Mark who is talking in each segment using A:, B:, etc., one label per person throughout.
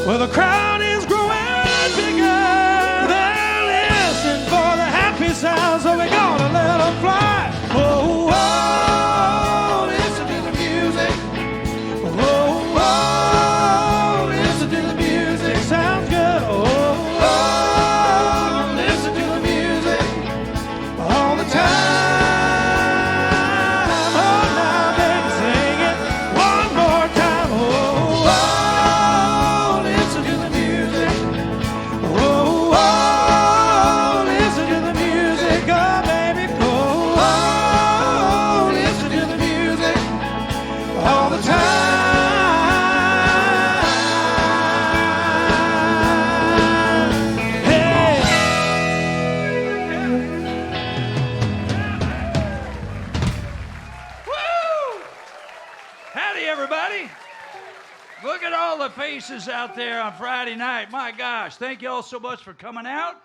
A: Well, the crowd is growing bigger. They're listening for the happy sounds, so we're gonna let them fly. Oh, oh, listen to the music. Oh, oh, listen to the music. Sounds good. Oh, oh, listen to the music all the time. Faces out there on Friday night. My gosh, thank you all so much for coming out.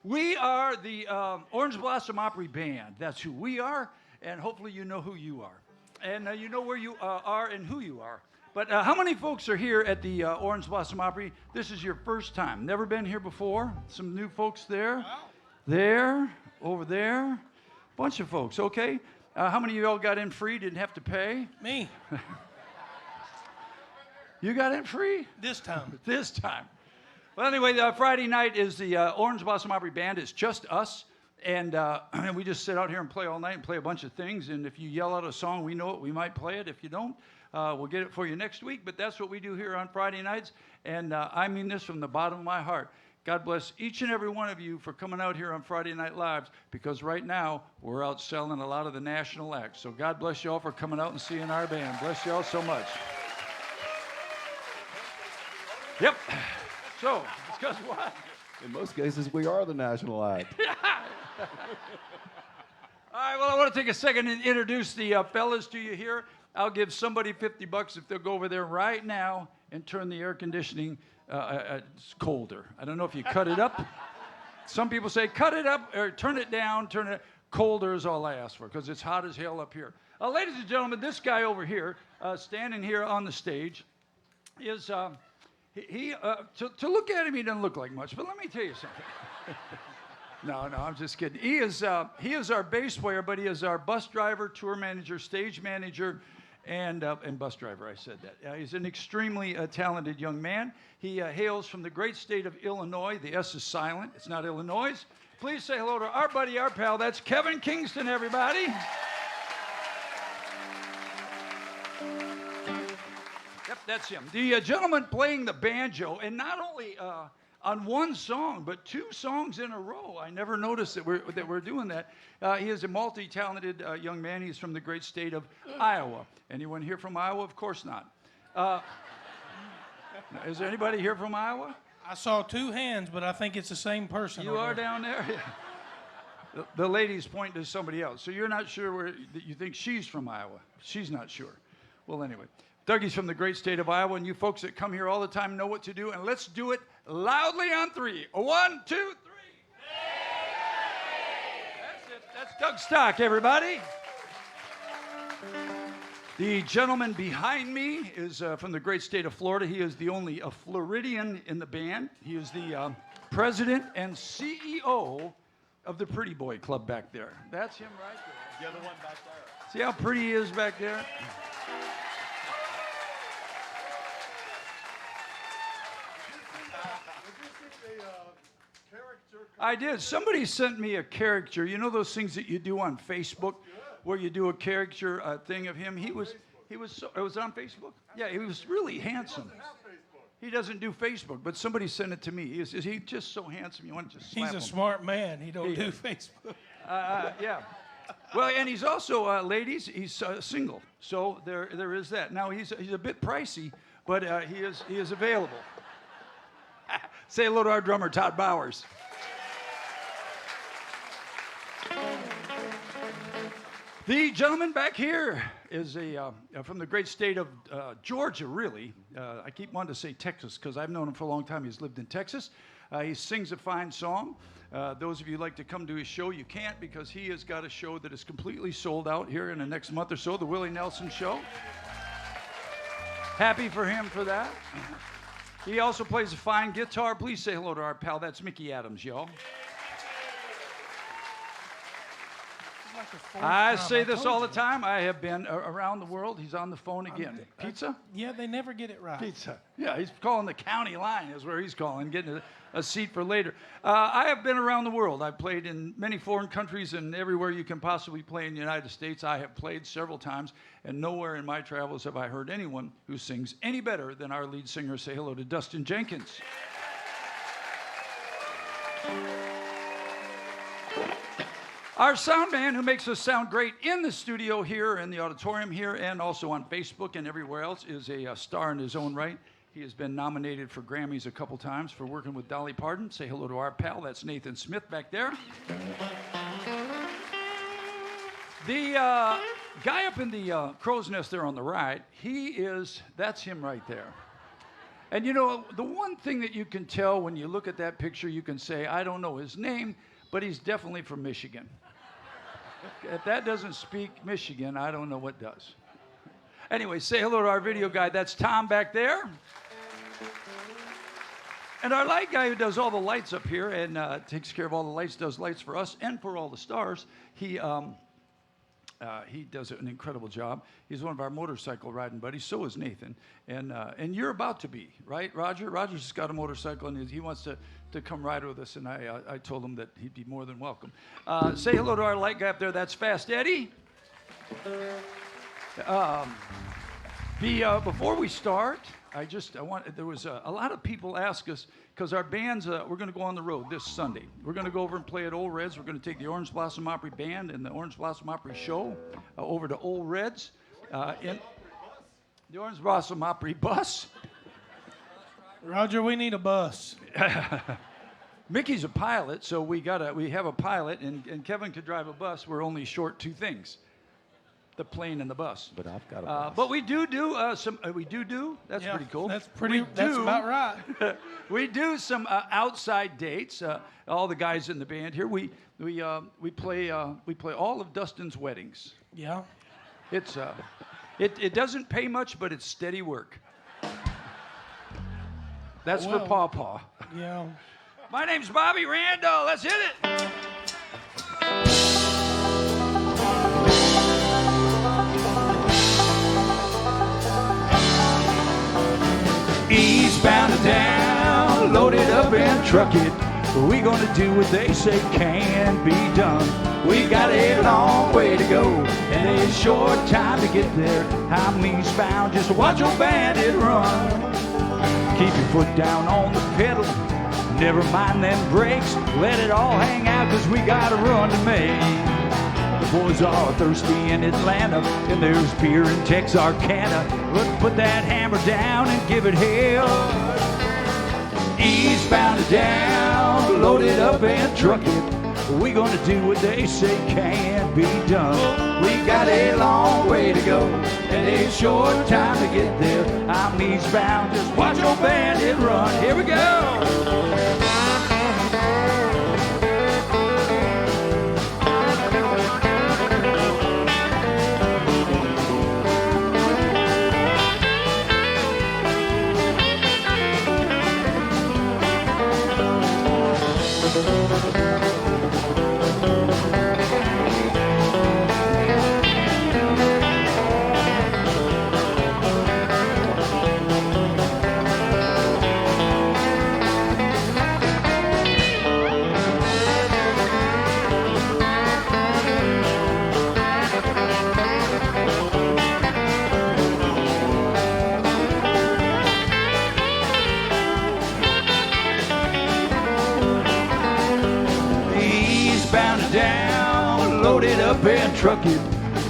A: We are the Orange Blossom Opry Band. That's who we are, and hopefully you know who you are. And you know where you are and who you are. But how many folks are here at the Orange Blossom Opry? This is your first time. Never been here before? Some new folks there. Wow. There, over there. Bunch of folks, okay. How many of y'all got in free, didn't have to pay?
B: Me.
A: You got in free?
B: This time.
A: This time. Well, anyway, Friday night is the Orange Blossom Opry Band. It's just us. And we just sit out here and play all night and play a bunch of things. And if you yell out a song, we know it. We might play it. If you don't, we'll get it for you next week. But that's what we do here on Friday nights. And I mean this from the bottom of my heart. God bless each and every one of you for coming out here on Friday Night Lives, because right now we're out selling a lot of the national acts. So God bless you all for coming out and seeing our band. Bless you all so much. Yep. So, it's because what?
C: In most cases, we are the national act.
A: All right, well, I want to take a second and introduce the fellas to you here. I'll give somebody $50 if they'll go over there right now and turn the air conditioning it's colder. I don't know if you cut it up. Some people say cut it up or turn it down, turn it colder is all I ask for, because it's hot as hell up here. Ladies and gentlemen, this guy over here, standing here on the stage, is... to look at him, he doesn't look like much, but let me tell you something. No, I'm just kidding. He is our bass player, but he is our bus driver, tour manager, stage manager, and bus driver. I said that. He's an extremely talented young man. He hails from the great state of Illinois. The S is silent. It's not Illinois. Please say hello to our buddy, our pal. That's Kevin Kingston, everybody. Yep, that's him. The gentleman playing the banjo, and not only on one song, but two songs in a row. I never noticed that we're doing that. He is a multi-talented young man. He's from the great state of Iowa. Anyone here from Iowa? Of course not. Is there anybody here from Iowa?
B: I saw two hands, but I think it's the same person.
A: You are down there? Yeah. The lady's pointing to somebody else. So you're not sure where you think she's from Iowa. She's not sure. Well, anyway. Dougie's from the great state of Iowa, and you folks that come here all the time know what to do, and let's do it loudly on three. 1, 2, 3. That's it. That's Doug Stock, everybody. The gentleman behind me is from the great state of Florida. He is the only Floridian in the band. He is the president and CEO of the Pretty Boy Club back there. That's him right there.
C: The other one back there.
A: See how pretty he is back there? I did. Somebody sent me a caricature. You know those things that you do on Facebook, where you do a caricature thing of him. It was on Facebook. Yeah, he was really handsome. He doesn't do Facebook, but somebody sent it to me. He's just so handsome. You want to just slap him.
B: He's a smart man. He don't do Facebook.
A: Yeah. Well, and he's also, ladies, he's single. So there is that. Now he's a bit pricey, but he is available. Say hello to our drummer, Todd Bowers. The gentleman back here is from the great state of Georgia, really. I keep wanting to say Texas because I've known him for a long time. He's lived in Texas. He sings a fine song. Those of you who like to come to his show, you can't because he has got a show that is completely sold out here in the next month or so, the Willie Nelson Show. Happy for him for that. He also plays a fine guitar. Please say hello to our pal. That's Mickey Adams, y'all. I say this all the time. I have been around the world. He's on the phone again. Pizza?
B: Yeah, they never get it right.
A: Pizza. Yeah, he's calling the county line is where he's calling, getting a seat for later. I have been around the world. I've played in many foreign countries and everywhere you can possibly play in the United States. I have played several times, and nowhere in my travels have I heard anyone who sings any better than our lead singer. Say hello to Dustin Jenkins. Our sound man who makes us sound great in the studio here, in the auditorium here, and also on Facebook and everywhere else is a star in his own right. He has been nominated for Grammys a couple times for working with Dolly Parton. Say hello to our pal. That's Nathan Smith back there. The guy up in the crow's nest there on the right, that's him right there. And you know, the one thing that you can tell when you look at that picture, you can say, I don't know his name, but he's definitely from Michigan. If that doesn't speak Michigan, I don't know what does. Anyway, say hello to our video guy. That's Tom back there. And our light guy who does all the lights up here and takes care of all the lights, does lights for us and for all the stars. He does an incredible job. He's one of our motorcycle riding buddies. So is Nathan. And you're about to be, right, Roger? Roger's just got a motorcycle, and he wants to come ride with us, and I told him that he'd be more than welcome. Say hello to our light guy up there. That's Fast Eddie. Before we start, there was a lot of people ask us, because our bands, we're going to go on the road this Sunday. We're going to go over and play at Old Reds. We're going to take the Orange Blossom Opry Band and the Orange Blossom Opry Show over to Old Reds in the Orange Blossom Opry bus.
B: Roger, we need a bus.
A: Mickey's a pilot, so we have a pilot, and Kevin could drive a bus. We're only short two things: the plane and the bus.
C: But I've got a bus.
A: But we do some. We do. That's
B: Yeah,
A: pretty cool.
B: That's about right.
A: We do some outside dates. All the guys in the band here. We play all of Dustin's weddings.
B: Yeah.
A: It's it doesn't pay much, but it's steady work. That's for Pawpaw.
B: Yeah.
A: My name's Bobby Randall. Let's hit it. Eastbound and down, load it up and truck it. We gonna do what they say can be done. We got a long way to go and a short time to get there. I'm eastbound, just watch your bandit run. Keep your foot down on the pedal, never mind them brakes. Let it all hang out, cause we got a run to make. The boys are thirsty in Atlanta, and there's beer in Texarkana. Let's put that hammer down and give it hell. Eastbound and down, load it up and truck it. We gonna do what they say can be done. We got a long way to go and a short time to get there. I'm eastbound, just watch your bandit run. Here we go. Up and truck it.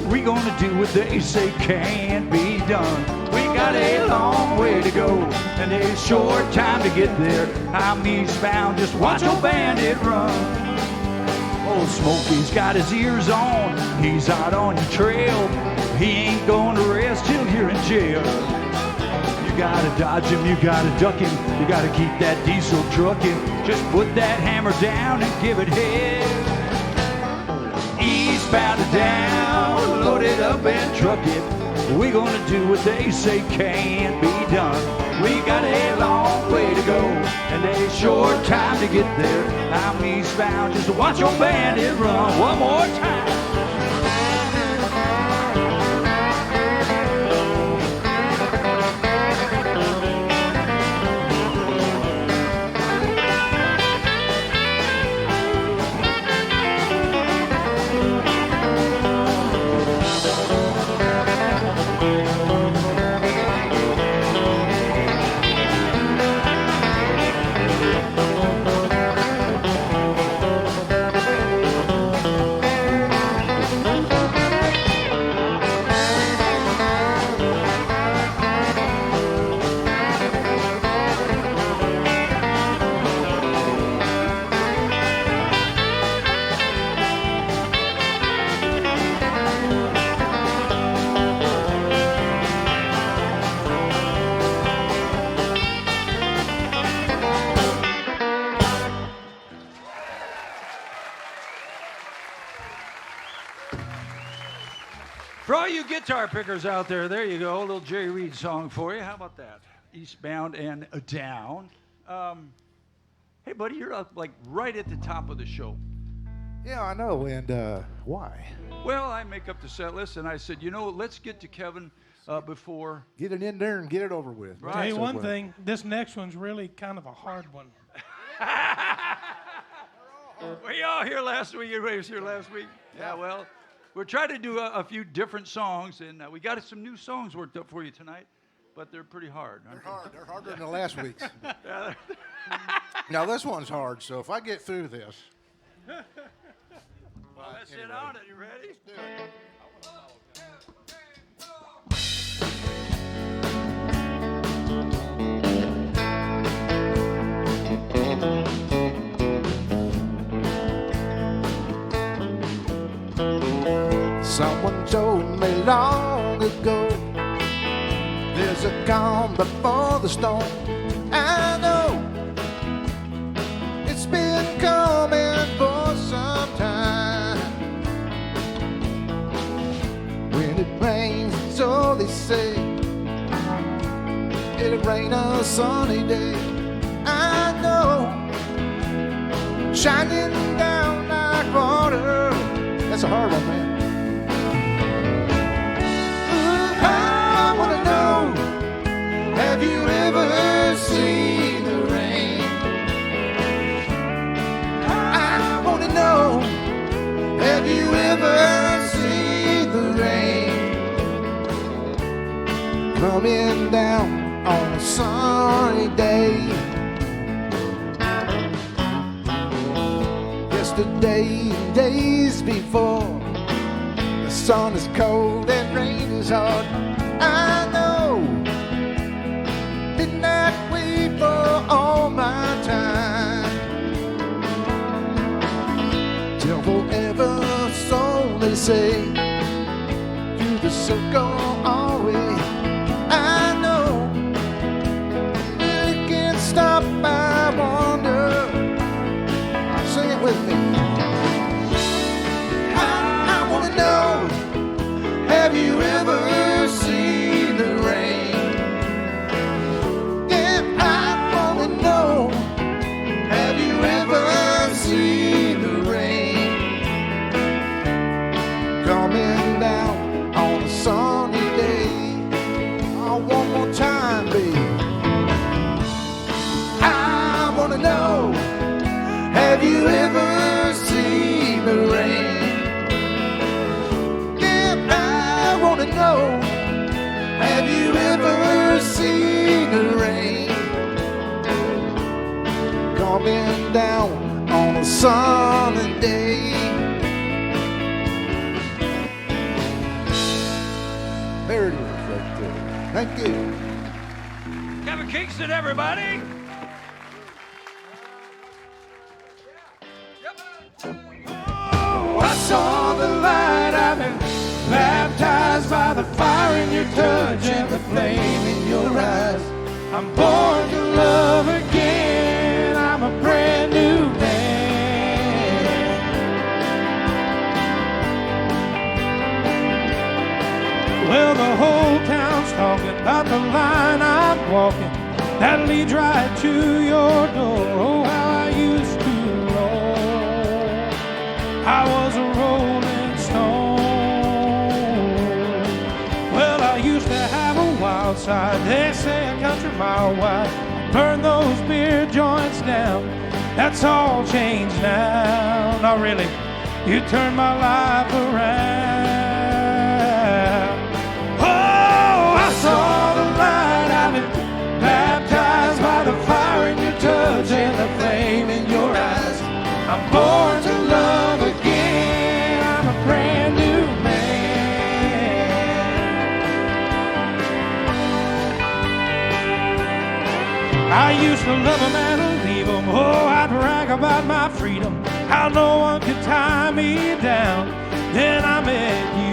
A: We gonna do what they say can be done. We got a long way to go and a short time to get there. I'm eastbound, just watch old bandit run. Old Smokey's got his ears on, he's out on your trail. He ain't gonna rest till you're in jail. You gotta dodge him, you gotta duck him, you gotta keep that diesel trucking. Just put that hammer down and give it head. Eastbound and down, load it up and truck it. We gonna do what they say can be done. We got a long way a short time to get there. I'm eastbound just to watch your bandit run one more time. For all you guitar pickers out there you go. A little Jerry Reed song for you. How about that? Eastbound and down. Hey, buddy, you're up like right at the top of the show.
D: Yeah, I know. And why?
A: Well, I make up the set list, and I said, you know, let's get to Kevin before.
D: Get it in there and get it over with.
A: Right.
B: Tell you
D: So
B: one
D: well.
B: thing, this next one's really kind of a hard one.
A: Were you all here last week? Everybody was here last week? Yeah, well, we're trying to do a few different songs, and we got some new songs worked up for you tonight, but they're pretty hard.
D: They're hard. They're harder than the last week's. Now, this one's hard, so if I get through this.
A: Well, let's hit on it. You ready?
D: Someone told me long ago there's a calm before the storm. I know it's been coming for some time. When it rains, so they say, it'll rain a sunny day. I know, shining down like water. That's a hard one, man. I wanna know, have you ever seen the rain? I wanna know, have you ever seen the rain? Coming down on a sunny day. Yesterday and days before, the sun is cold and rain is hard. I know, midnight wait for all my time. Till forever, so they say, through the circle always. I know, it can't stop, I wonder. Sing it with me. I wanna know, have you ever seen the rain? Yeah, I wanna know, have you ever seen the rain? Coming down on a sunny day. Oh, one more time, baby. I wanna know, have you ever seen the rain? I wanna know, have you ever seen the rain? Coming down on a sunny day. There it is right there. Thank you.
A: Kevin Kingston, everybody.
D: Oh, I saw the light, I've been baptized by the fire in your touch and the flame in your eyes. I'm born to love again, I'm a brand new man. Well, the whole town's talking about the line I'm walking that leads leads right to your door. Oh, how I used to roll. I was a rolling stone. Well, I used to have a wild side. They say a country mile wide. Burn those beer joints down. That's all changed now. Not really. You turned my life around. Oh, I saw the light. I've been baptized by the fire in your touch and the flame in your eyes. I'm born to love again. I'm a brand new man. I used to love a man and leave him. Oh, I'd brag about my freedom, how no one could tie me down. Then I met you.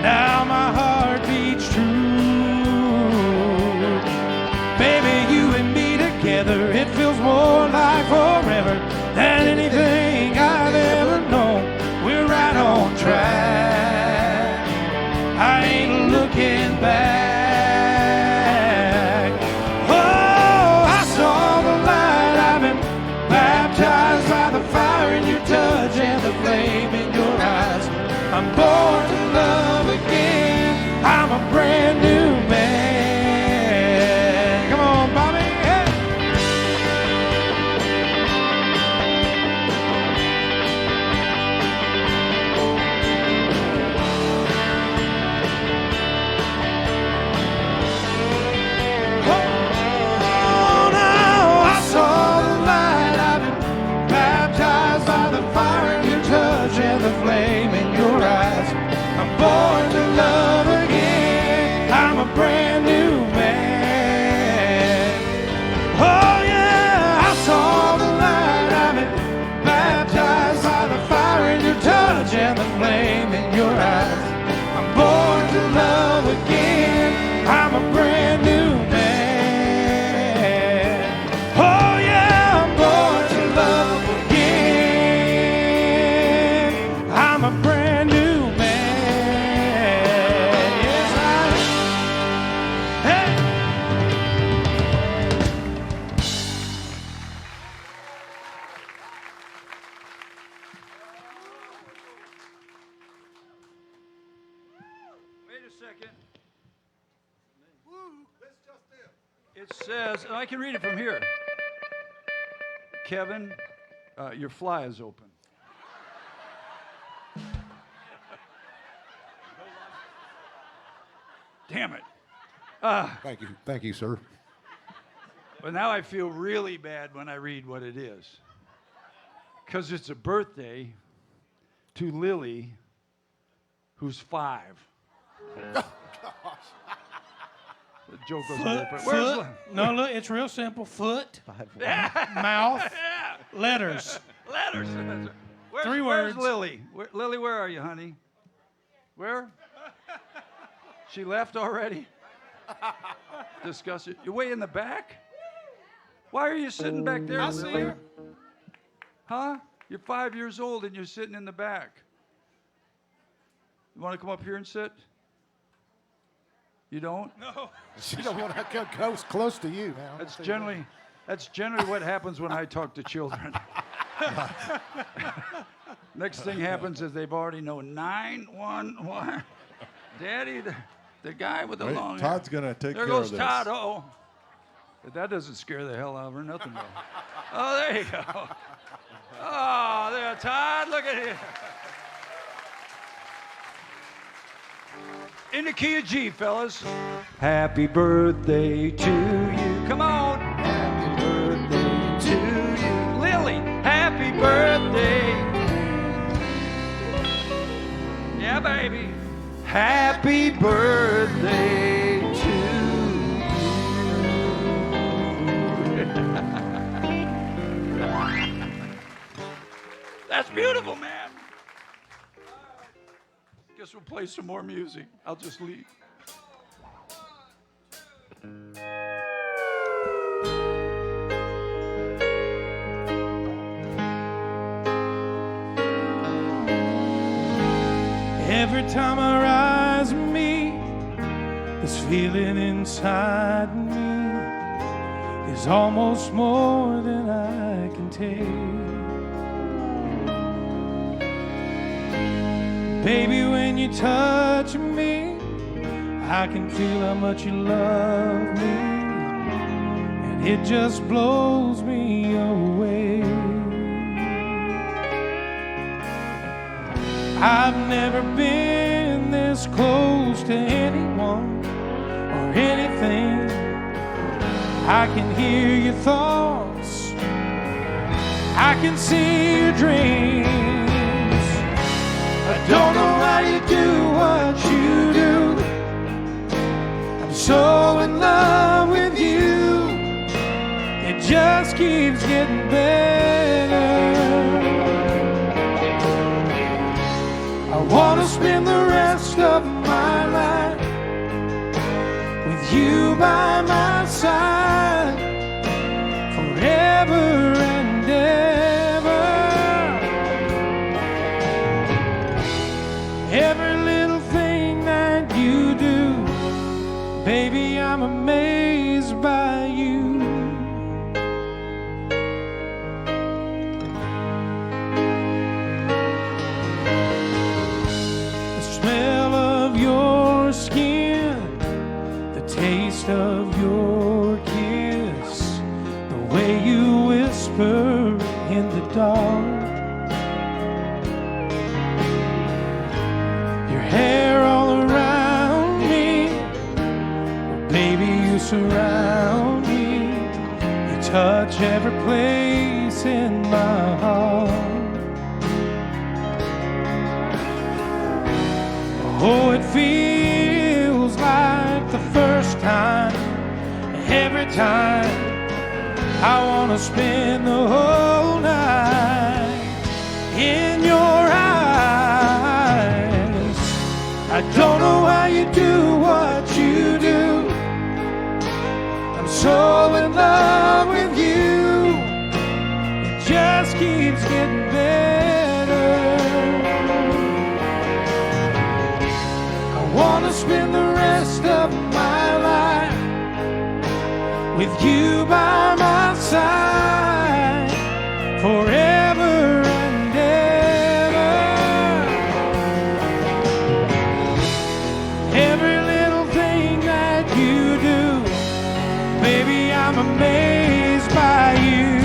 D: Now my heart beats true. Baby, you and me together, it feels more like forever than anything I've ever known. We're right on track. I ain't looking back. Oh, I saw the light. I've been baptized by the fire in your touch and the flame in your eyes. I'm born to love again. I'm a brand new man. Come on, Bobby. Hey. Oh, now I saw the light. I've been baptized by the fire in your touch and the flame in your eyes. I'm born to love again. I'm a brand new man. Oh yeah, I saw the light. I've been baptized by the fire in your touch and the flame in your eyes. I'm born to love again. I'm a brand new man. Oh yeah, I'm born to love again. I'm a brand new man. Yes, I am. Hey.
A: Wait a second. It says, I can read it from here. Kevin, your fly is open. Damn it.
E: Thank you, sir.
A: But now I feel really bad when I read what it is. Because it's a birthday to Lily, who's 5. The joke goes
B: Foot,
A: Where's
B: foot. No, look, it's real simple. Foot, mouth, letters.
A: Letters. Where's,
B: 3
A: where's
B: words.
A: Lily? Lily, where are you, honey? Where? She left already? Discuss it. You're way in the back? Why are you sitting back there,
B: I see
A: Lily?
B: her.
A: Huh? You're 5 years old and you're sitting in the back. You want to come up here and sit? You don't?
B: No.
E: She don't want to come close to you, man.
A: That's generally what happens when I talk to children. Next thing happens is they've already know 911. Daddy, the guy with the
C: Wait,
A: long hair.
C: Todd's gonna take
A: There
C: care
A: goes
C: of this.
A: Todd. Uh-oh. But that doesn't scare the hell out of her. Nothing will. Oh, there you go. Oh, there, Todd. Look at him. In the key of G, fellas. Happy birthday to you. Come on. Happy birthday to you. Lily, happy birthday. Yeah, baby. Happy birthday to you. That's beautiful, man. Guess we'll play some more music. I'll just leave.
D: Every time I rise, me, this feeling inside me.
B: is almost more than I can take. Baby, when you touch me, I can feel how much you love me, and it just blows me away. I've never been this close to anyone or anything. I can hear your thoughts, I can see your dreams. I don't know how you do what you do. I'm so in love with you. It just keeps getting better. I wanna spend the rest of my life with you by my side, forever and ever. Every little thing that you do, baby, I'm amazed by you. The smell of your skin, the taste of your kiss, the way you whisper in the dark, your hair all around me, baby, you surround me, you touch every place in my heart. Oh, it feels like the first time, every time. I wanna spend the whole night in your eyes. I don't know how you do what you do. I'm so in love with you. It just keeps getting better. I wanna spend the rest of my life with you by my side, forever and ever. Every little thing that you do, baby, I'm amazed by you.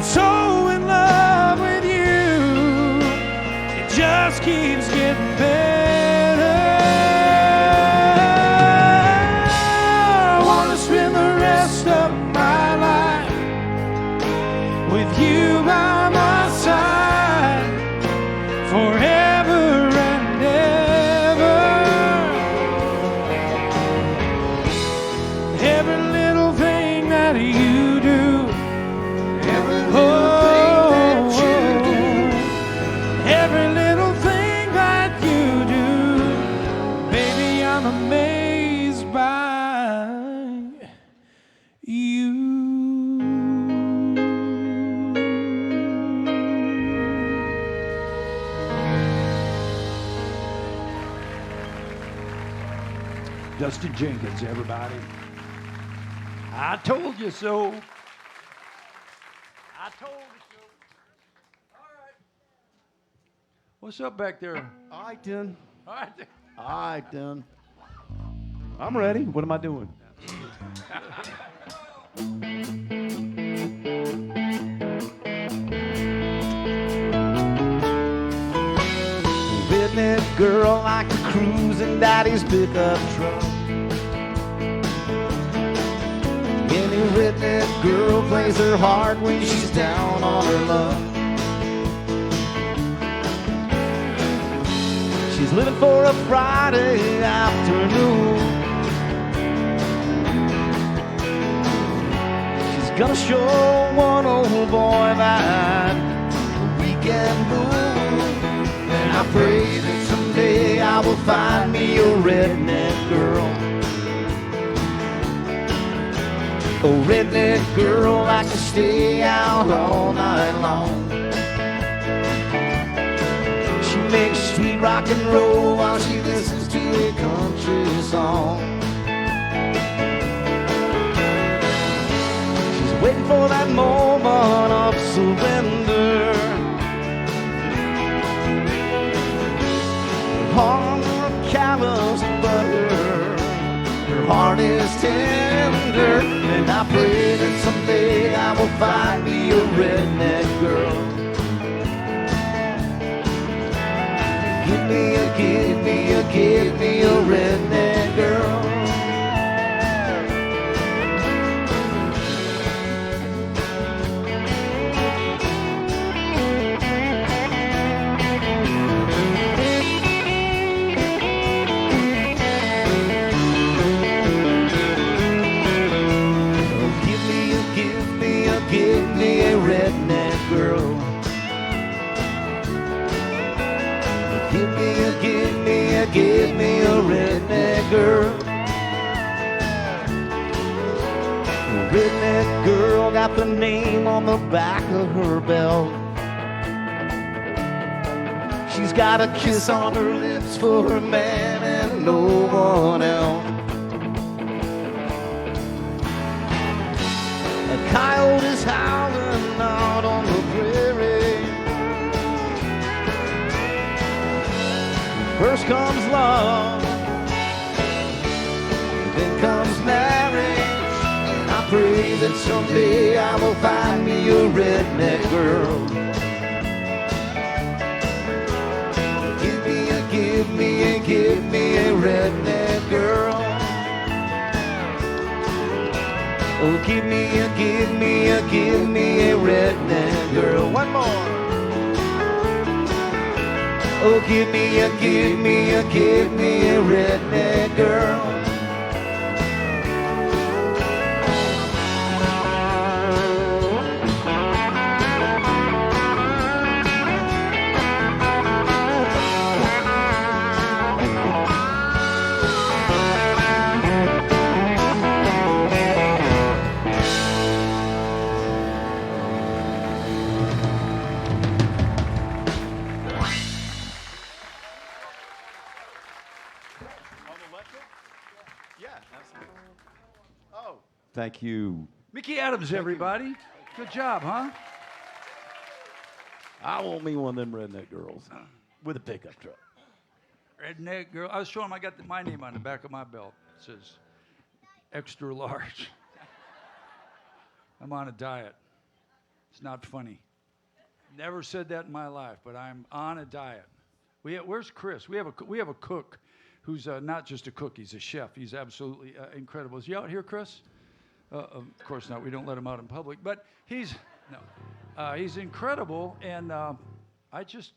B: So in love with you, it just keeps getting better. I wanna spend the rest of my life with you by my side, forever and ever. Every little thing that you do, every little thing that you do, baby, I'm amazed by you.
A: Dustin Jenkins, everybody. I told you so. I told you so. All right. What's up back there?
C: All right, then.
A: All right.
C: All right, then. I'm ready. What am I doing? Redneck girl like to cruise in daddy's pickup truck. Any redneck girl plays her heart when she's down on her luck. She's living for a Friday afternoon. She's gonna show one old boy that weekend moon. And I pray that someday I will find me a redneck girl. A redneck girl likes to stay out all night long. She makes sweet rock and roll while she listens to a country song. She's waiting for that moment of surrender. Her arms callous but her heart is tender. And I pray that someday I will find me a redneck girl. Give me a redneck girl. Give me a redneck girl. Give me a redneck girl. The redneck girl got the name on the back of her belt. She's got a kiss on her lips for her man and no one else. A coyote is howling out on the prairie. First comes love, then comes marriage. And I pray that someday I will find me a redneck girl. Give me a redneck girl. Oh, give me a redneck girl. One more. Oh, give me a redneck girl.
B: Thank you.
A: Mickey Adams, everybody. Good job, huh?
B: I want me one of them redneck girls with a pickup truck.
A: Redneck girl. I was showing him I got my name on the back of my belt. It says extra large. I'm on a diet. It's not funny. Never said that in my life, but I'm on a diet. Where's Chris? We have a cook who's not just a cook, he's a chef. He's absolutely incredible. Is he out here, Chris? Of course not. We don't let him out in public. But he's incredible. And I just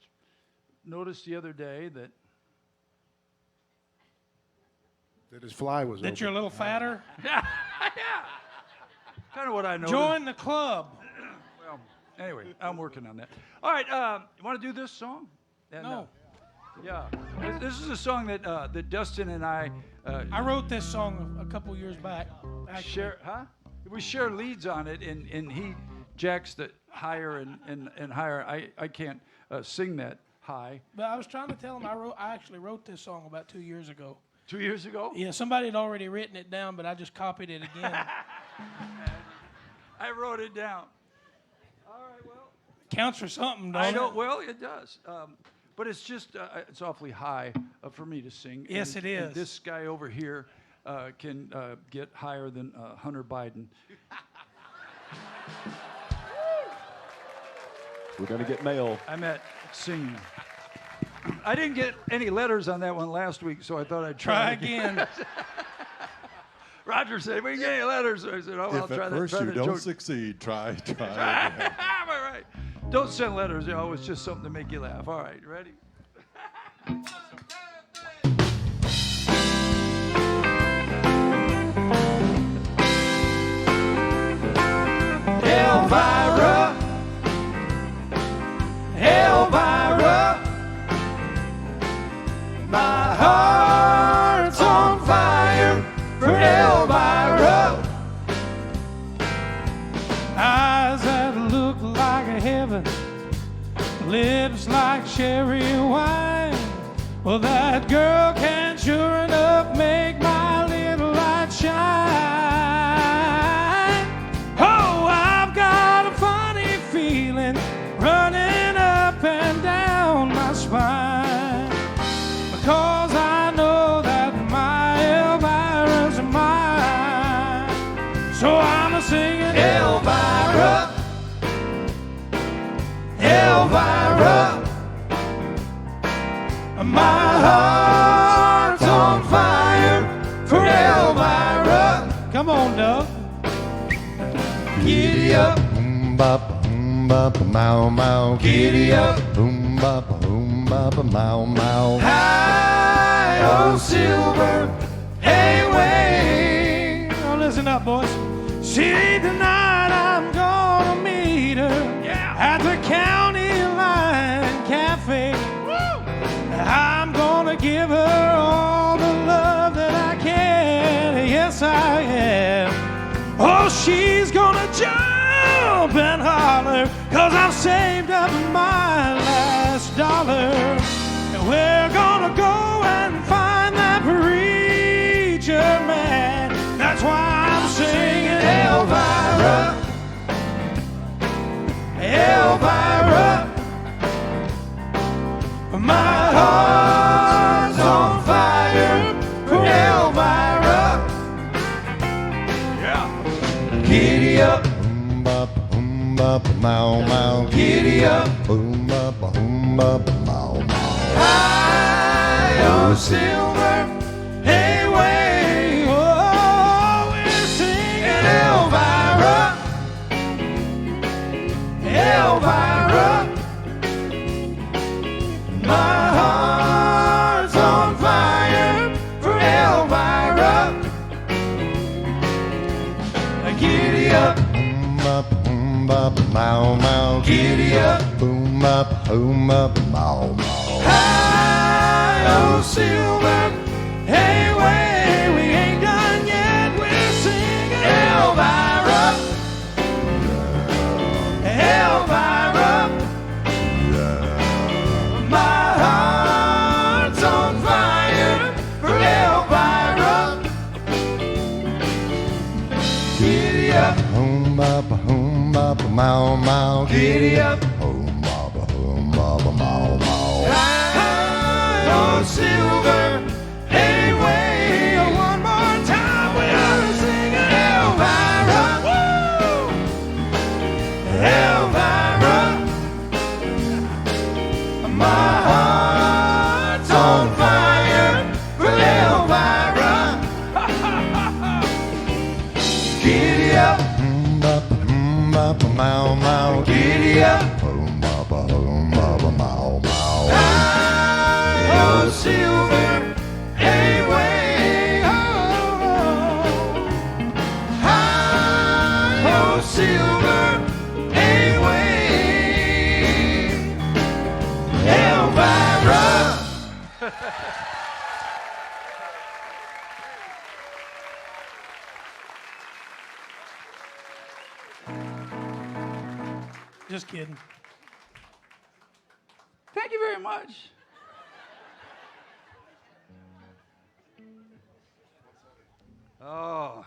A: noticed the other day that
E: his fly was
D: That
E: open.
D: you're a little fatter?
A: yeah, kind of what I noticed.
D: Join the club.
A: Well, anyway, I'm working on that. All right, you want to do this song? And,
D: No.
A: yeah, this is a song that Dustin and I
D: I wrote this song a couple years back. Actually.
A: share. Huh? We share leads on it, and he jacks the higher and higher. I can't sing that high.
D: But I was trying to tell him I actually wrote this song about 2 years ago.
A: 2 years ago?
D: Yeah, somebody had already written it down, but I just copied it again.
A: I wrote it down. All right, well.
D: Counts for something, don't
A: I
D: it?
A: know. Well, it does. But it's just, it's awfully high for me to sing.
D: Yes,
A: and,
D: it is.
A: And this guy over here can get higher than Hunter Biden.
B: We're going to get mail.
A: I'm at singing. I didn't get any letters on that one last week, so I thought I'd
D: Try
A: try
D: again.
A: Roger said, we didn't get any letters. So I said, oh, I'll
F: If
A: try
F: at
A: that.
F: first
A: try
F: you
A: that
F: don't
A: joke.
F: succeed, try again.
A: All right. Don't send letters. You know, it's just something to make you laugh. All right, ready?
B: Elvira, Elvira, my heart's on fire for Elvira. cherry wine. Well, that girl can sure enough make my little light shine. Oh, I've got a funny feeling running up and down my spine, because I know that my Elvira's mine. So I'm singing Elvira, Elvira. My heart's on fire for Elvira. Come on, Doug. Giddy up.
C: Boom bop, mow mow.
B: Giddy up.
C: Boom bop, mow mow.
B: Hi, oh silver, hey, wait. Now listen up, boys. See, tonight I'm gonna meet her at the County Line Cafe. I'm gonna give her all the love that I can. Yes, I am. Oh, she's gonna jump and holler, 'cause I've saved up my last dollar. And we're gonna go and find that preacher man. That's why I'm singing Elvira, Elvira. My heart's on fire for Elvira. Yeah. Giddy up.
C: Boom bop, mow mow.
B: Giddy up.
C: Boom bop, mow mow.
B: High, oh silver, hey, way. Oh, we're singing Elvira, Elvira. My heart's on fire for Elvira. Giddy up.
C: Boom bop, mow mow.
B: Giddy up.
C: Boom bop, mow mow.
B: High, oh silver, hey, way. We ain't done yet. We're singing Elvira, Elvira. My heart's on fire for Elvira. Giddy up.
C: Boom bop, mow mow.
B: Giddy up.
C: Boom bop, mow mow.
B: High, oh silver, hey, way. One more time, we are singing Elvira. Woo! Elvira. My heart's on fire for Elvira. Giddy up.
C: Boom bop, mow mow.
B: Giddy up.
C: Boom bop, mow mow.
B: High, oh silver, hey, way. Oh. High, oh silver, hey, way. Elvira. Just kidding.
A: Thank you very much. Oh,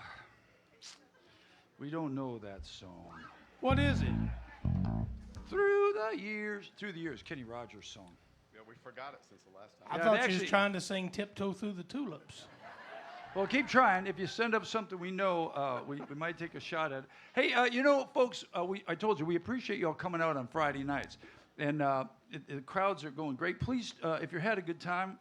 A: we don't know that song.
B: What is it?
A: Through the years, Kenny Rogers song.
E: Yeah, we forgot it since the last time.
B: I
A: Yeah,
B: thought you
A: actually-
B: was trying to sing Tiptoe Through the Tulips.
A: Well, keep trying. If you send up something we know, we might take a shot at it. Hey, you know, folks, I told you, we appreciate you all coming out on Friday nights. And the crowds are going great. Please, if you had a good time,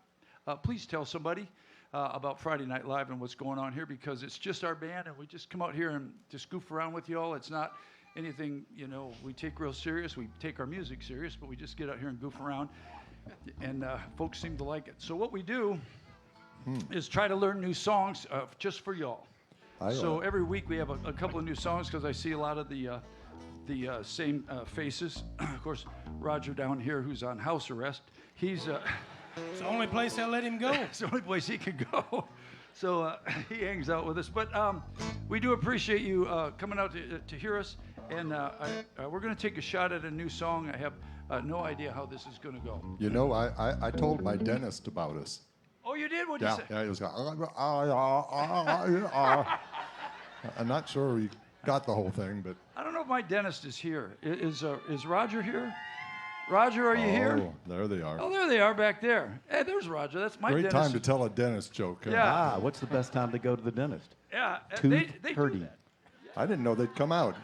A: please tell somebody about Friday Night Live and what's going on here, because it's just our band, and we just come out here and just goof around with you all. It's not anything, you know, we take real serious. We take our music serious, but we just get out here and goof around. And folks seem to like it. So what we do is try to learn new songs just for y'all. So every week we have a couple of new songs, because I see a lot of the same faces. Of course, Roger down here, who's on house arrest, he's
B: It's the only place they'll let him go.
A: it's the only place he can go. So he hangs out with us. But we do appreciate you coming out to hear us. And we're going to take a shot at a new song. I have No idea how this is going to go.
E: You know, I told my dentist about us.
A: Oh, you did? What'd you say?
E: Yeah, he was going, I'm not sure we got the whole thing, but.
A: I don't know if my dentist is here. Is Roger here? Roger, are you here?
E: Oh, there they are.
A: Oh, there they are back there. Hey, there's Roger. That's my
E: Great
A: dentist.
E: time to tell a dentist joke. Huh?
A: Yeah.
C: What's the best time to go to the dentist?
A: Yeah, they do
C: 2:30.
A: that.
E: I didn't know they'd come out.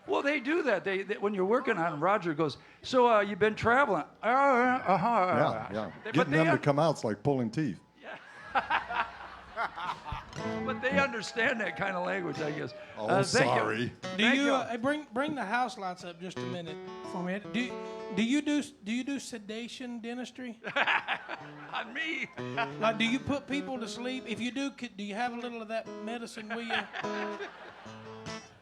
A: Well, they do that. They when you're working on 'em, Roger goes, so you've been traveling?
E: Yeah, yeah.
A: But
E: Getting
A: they
E: them to come out's like pulling teeth.
A: But they understand that kind of language, I guess.
E: Oh,
A: Thank you.
E: sorry.
B: Do
A: Thank
B: you
A: you.
B: bring the house lights up just a minute for me? Do you do sedation dentistry?
A: On me.
B: Like, do you put people to sleep? If you do, do you have a little of that medicine with you?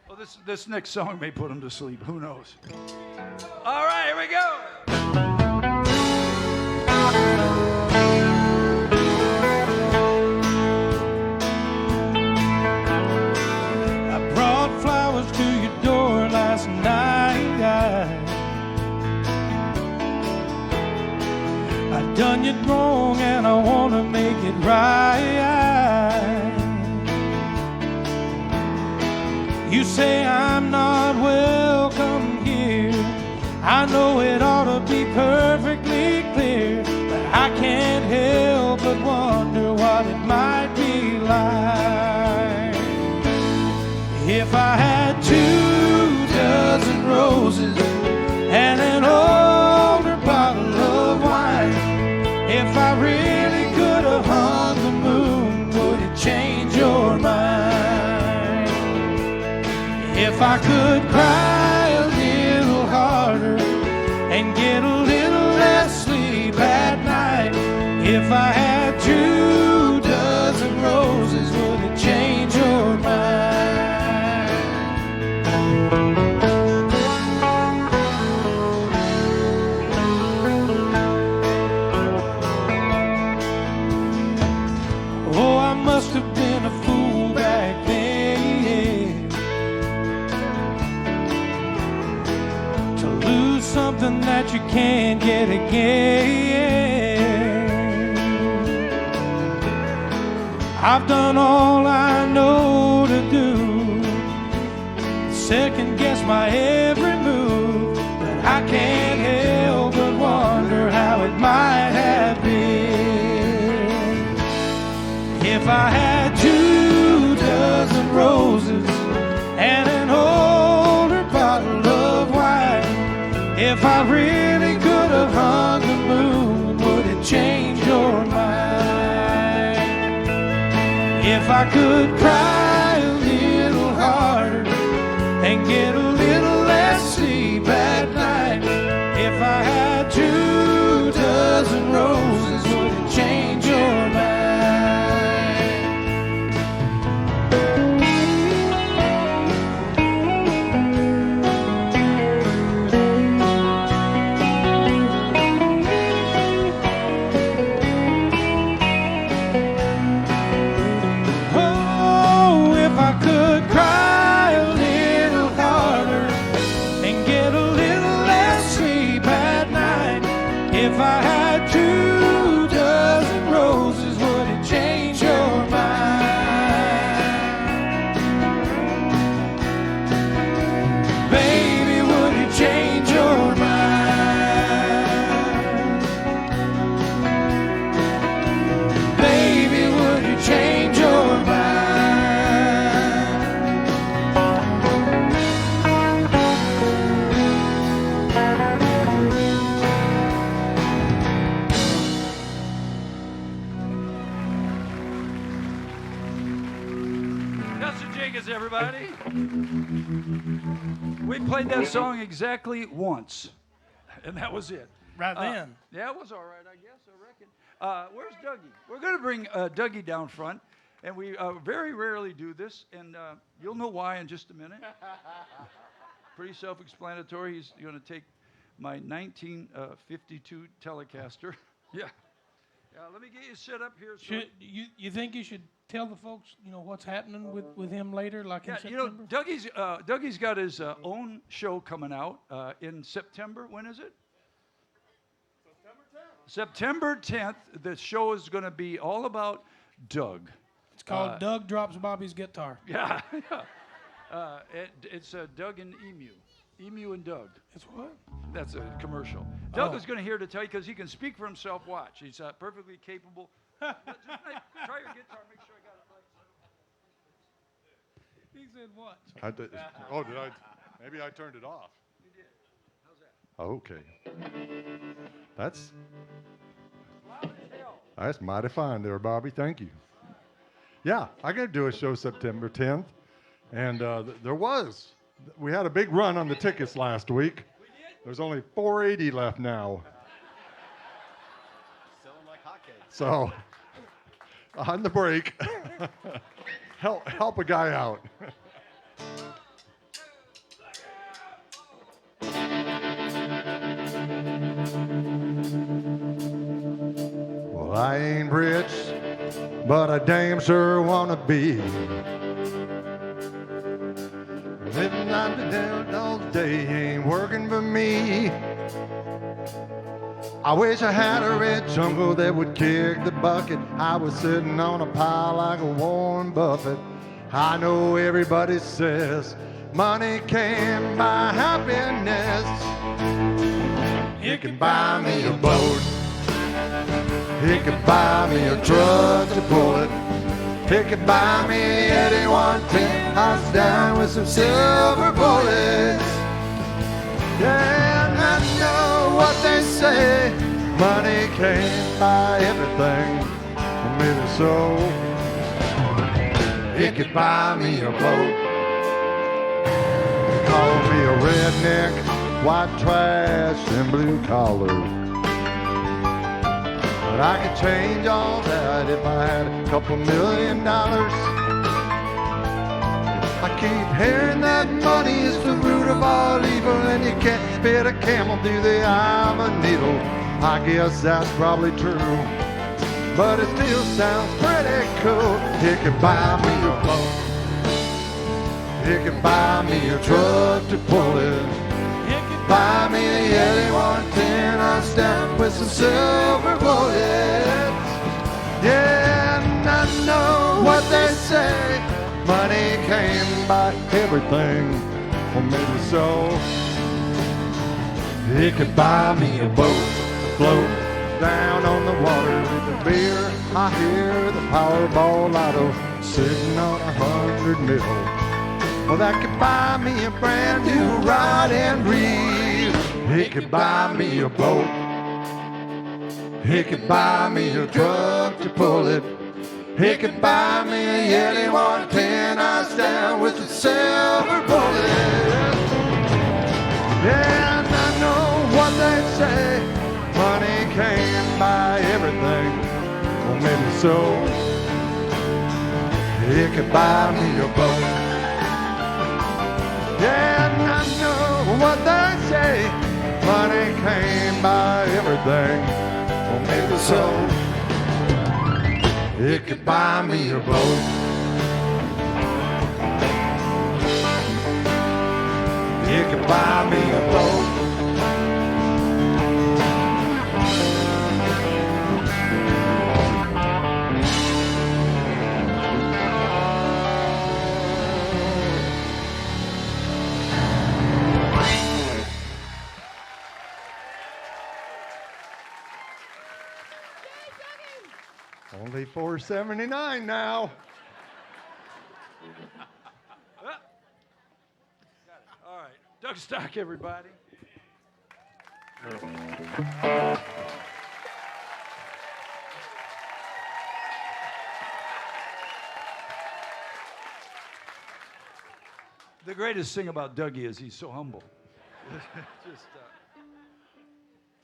A: Well, this next song may put them to sleep. Who knows? All right, here we go.
B: I brought flowers to your door last night. I done you wrong and I wanna make it right. You say I'm not welcome here. I know it ought to be perfectly clear, but I can't help but wonder what it might be like if I had 24 roses and an older bottle of wine. If I really could have hung the moon, would it change your mind? If I could cry a little harder and get a little less sleep at night. If I had 24 roses, would it change your mind? Oh, I must have been a fool back then to lose something that you can't get again. I've done all I know to do, second guess my every move, but I can't help but wonder how it might have been if I had 24 roses and an older bottle of wine. If I really could have hung the moon, would it change your mind? If I could cry a little harder and get a little less sleep at night. If I had 24 roses, would it change your mind? Oh, if I could cry a little harder and get a little less sleep at night. If I had 24 roses, would it change your mind? Baby, would it change your mind? Baby, would it change your mind?
A: Justin Jenkins, everybody. We played that song exactly once, and that was it.
B: Right then.
A: Yeah, it was all right, I guess, I reckon. Where's Dougie? We're going to bring Dougie down front, and we very rarely do this, and you'll know why in just a minute. Pretty self-explanatory. He's going to take my 1952 Telecaster. Yeah. Let me get you set up here. So
B: You think you should tell the folks, what's happening with him later, like in
A: yeah,
B: September?
A: Dougie's got his own show coming out in September. When is it? September 10th, the show is going to be all about Doug.
B: It's called Doug Drops Bobby's Guitar.
A: Yeah. It's Doug and Emu. Emu and Doug.
B: It's what?
A: That's a commercial. Doug is going to here to tell you because he can speak for himself. Watch. He's perfectly capable. Just try your guitar. Make sure I got it right.
B: He said what?
E: I did, oh, did I? Maybe I turned it off.
A: You did. How's that?
E: Okay. That's
A: Loud as hell.
E: That's mighty fine there, Bobby. Thank you. Yeah, I got to do a show September 10th. And we had a big run on the tickets last week.
A: We did?
E: There's only 480 left now.
C: Selling like hotcakes.
E: So, on the break, help a guy out. Well, I ain't rich, but I damn sure wanna be. Living on the down all day ain't working for me. I wish I had a rich uncle that would kick the bucket. I was sitting on a pile like a Warren Buffett. I know everybody says money can't buy happiness. It can buy me a boat. It can buy me a truck to pull it. It can buy me Eddie 110 house down with some silver bullets. Yeah, and I know what they say. Money can't buy everything. Well, maybe so. It could buy me a boat. Call me a redneck, white trash, and blue collar. But I could change all that if I had a couple $1 million. I keep hearing that money is the root of all evil, and you can't fit a camel through the eye of a needle. I guess that's probably true, but it still sounds pretty cool. It could buy me a boat. It could buy me a truck to pull it. It could buy me a Yeti 110 on stamp with some silver bullets. Yeah, and I know what they say. Money can buy everything, or maybe so. It could buy me a boat to float down on the water. The beer, I hear the Powerball lotto sitting on 100 mil. Well, that could buy me a brand new rod and reel. It could buy me a boat. It could buy me a truck to pull it. It could buy me a Yeti 110 ounce down with a silver bullet. Yeah, and I know what they say. Money can't buy everything. Well, maybe so. It could buy me a boat. Yeah, and I know what they say. Money can't buy everything. Well, maybe so. It could buy me a boat. It could buy me a boat. Only $4.79 now.
A: All right. Doug Stock, everybody. The greatest thing about Dougie is he's so humble.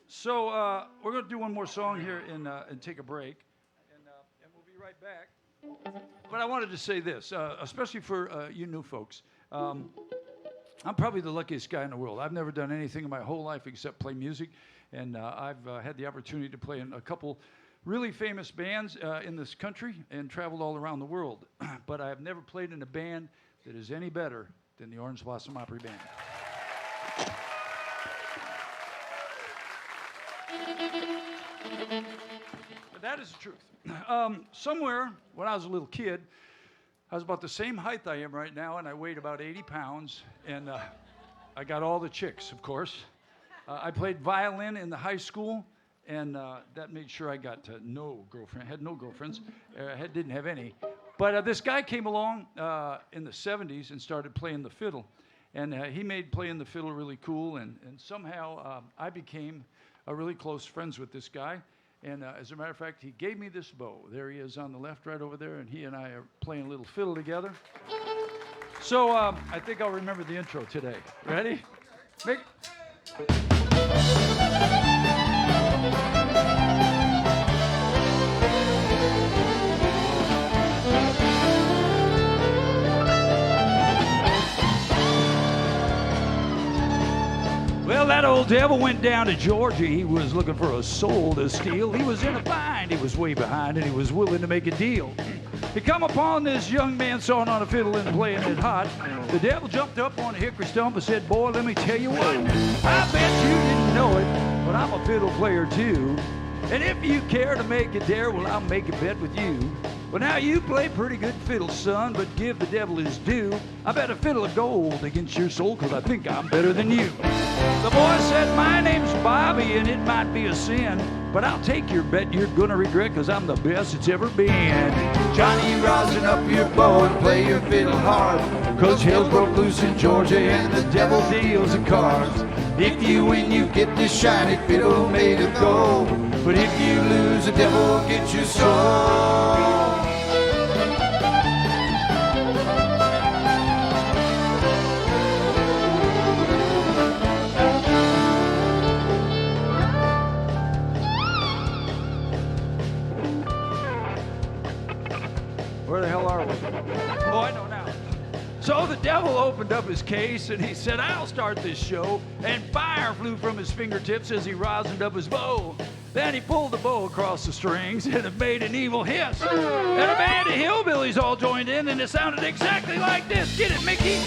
A: So we're going to do one more song here and take a break, and we'll be right back. But I wanted to say this, especially for you new folks. I'm probably the luckiest guy in the world. I've never done anything in my whole life except play music, and I've had the opportunity to play in a couple really famous bands in this country and traveled all around the world. But I have never played in a band that is any better than the Orange Blossom Opry Band. But that is the truth. Somewhere when I was a little kid, I was about the same height I am right now, and I weighed about 80 pounds, and I got all the chicks, of course. I played violin in the high school, and that made sure I got no girlfriend. I had no girlfriends. Didn't have any. But this guy came along in the 70s and started playing the fiddle. And he made playing the fiddle really cool, and somehow I became really close friends with this guy. And as a matter of fact, he gave me this bow. There he is on the left right over there, and he and I are playing a little fiddle together. So I think I'll remember the intro today. Ready? Make... Well, that old devil went down to Georgia. He was looking for a soul to steal. He was in a bind. He was way behind, and he was willing to make a deal. He come upon this young man sawing on a fiddle and playing it hot. The devil jumped up on a hickory stump and said, "Boy, let me tell you what. I bet you didn't know it, but I'm a fiddle player too. And if you care to make a dare, well, I'll make a bet with you. Well, now you play pretty good fiddle, son, but give the devil his due. I bet a fiddle of gold against your soul, 'cause I think I'm better than you." The boy said, "My name's Bobby, and it might be a sin, but I'll take your bet you're gonna regret, 'cause I'm the best it's ever been."
D: Johnny, rosin up your bow and play your fiddle hard, 'cause hell's broke loose in Georgia and the devil deals the cards. If you win, you get this shiny fiddle made of gold, but if you lose, the devil will get your soul.
A: Where the hell are we? Oh, I know now. So the devil opened up his case and he said, "I'll start this show." And fire flew from his fingertips as he rosined up his bow. Then he pulled the bow across the strings and it made an evil hiss. And a band of hillbillies all joined in, and it sounded exactly like this. Get it, Mickey?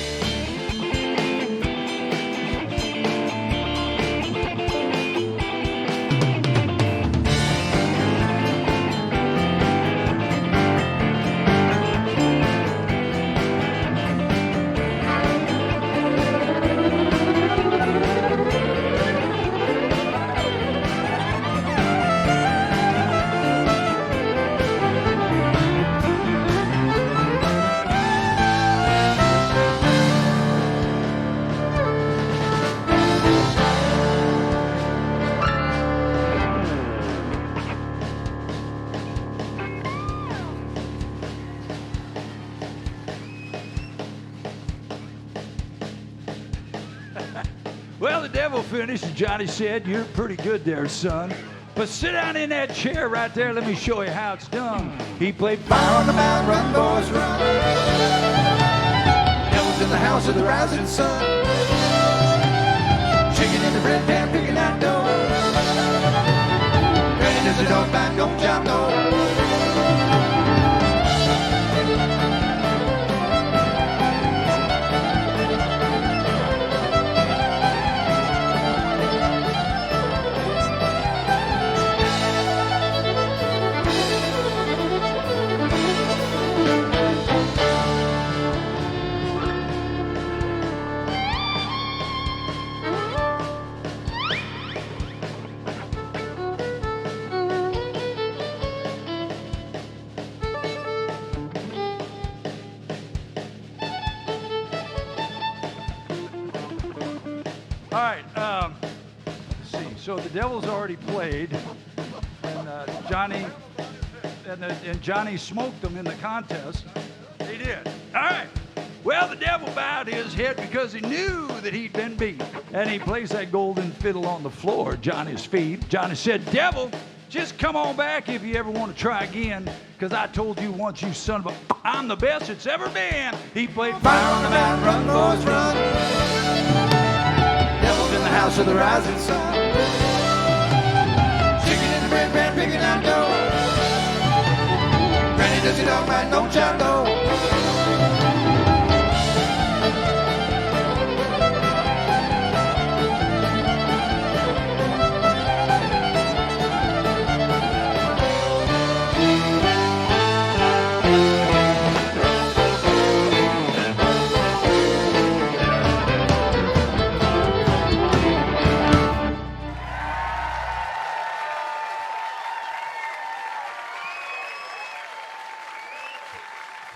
A: Well, the devil finished, and Johnny said, "You're pretty good there, son. But sit down in that chair right there. Let me show you how it's done." He played
D: Fire on the mountain, run, boys, run. Devil's in the house of the rising sun. Chicken in the bread pan, picking out dough. Granny does a dog bite, don't John know.
A: All right, let's see. So the devil's already played, and Johnny smoked them in the contest. He did. All right. Well, the devil bowed his head because he knew that he'd been beat, and he placed that golden fiddle on the floor at Johnny's feet. Johnny said, "Devil, just come on back if you ever want to try again, because I told you once, you son of a, I'm the best it's ever been." He played
D: Fire on the mountain, run, boys, run. Devil's in the house of the rising sun. Chicken in the bread pan, picking out dough. Granny does it all right, no child know.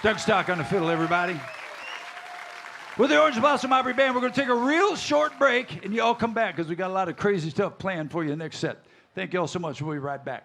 A: Doug Stock on the fiddle, everybody. With the Orange Blossom Opry Band, we're going to take a real short break, and you all come back because we got a lot of crazy stuff planned for you in the next set. Thank you all so much. We'll be right back.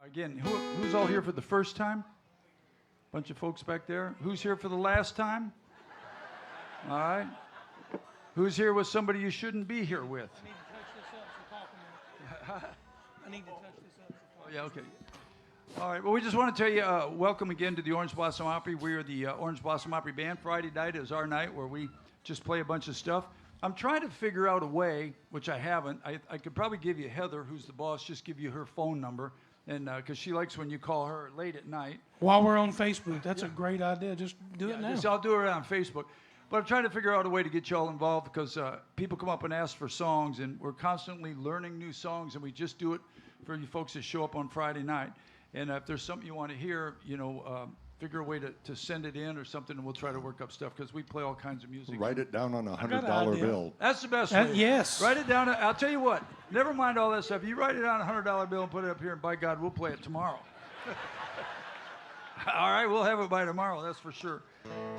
A: Again, who's all here for the first time? Bunch of folks back there. Who's here for the last time? All right. Who's here with somebody you shouldn't be here with?
B: I need to touch this up for coffee. I need to touch this up.
A: Oh, yeah, okay. All right, well, we just want to tell you, welcome again to the Orange Blossom Opry. We are the Orange Blossom Opry Band. Friday night is our night where we just play a bunch of stuff. I'm trying to figure out a way, which I haven't. I could probably give you Heather, who's the boss, just give you her phone number, and because she likes when you call her late at night.
B: While we're on Facebook, that's a great idea. Just do it now.
A: I'll do it on Facebook. But I'm trying to figure out a way to get you all involved because people come up and ask for songs, and we're constantly learning new songs, and we just do it for you folks that show up on Friday night. And if there's something you want to hear, figure a way to send it in or something, and we'll try to work up stuff because we play all kinds of music.
E: Write it down on a
B: got an
E: $100
B: idea.
E: bill.
A: That's the best way.
B: Yes.
A: Write it down. I'll tell you what. Never mind all that stuff. You write it on a $100 bill and put it up here, and by God, we'll play it tomorrow. All right, we'll have it by tomorrow. That's for sure.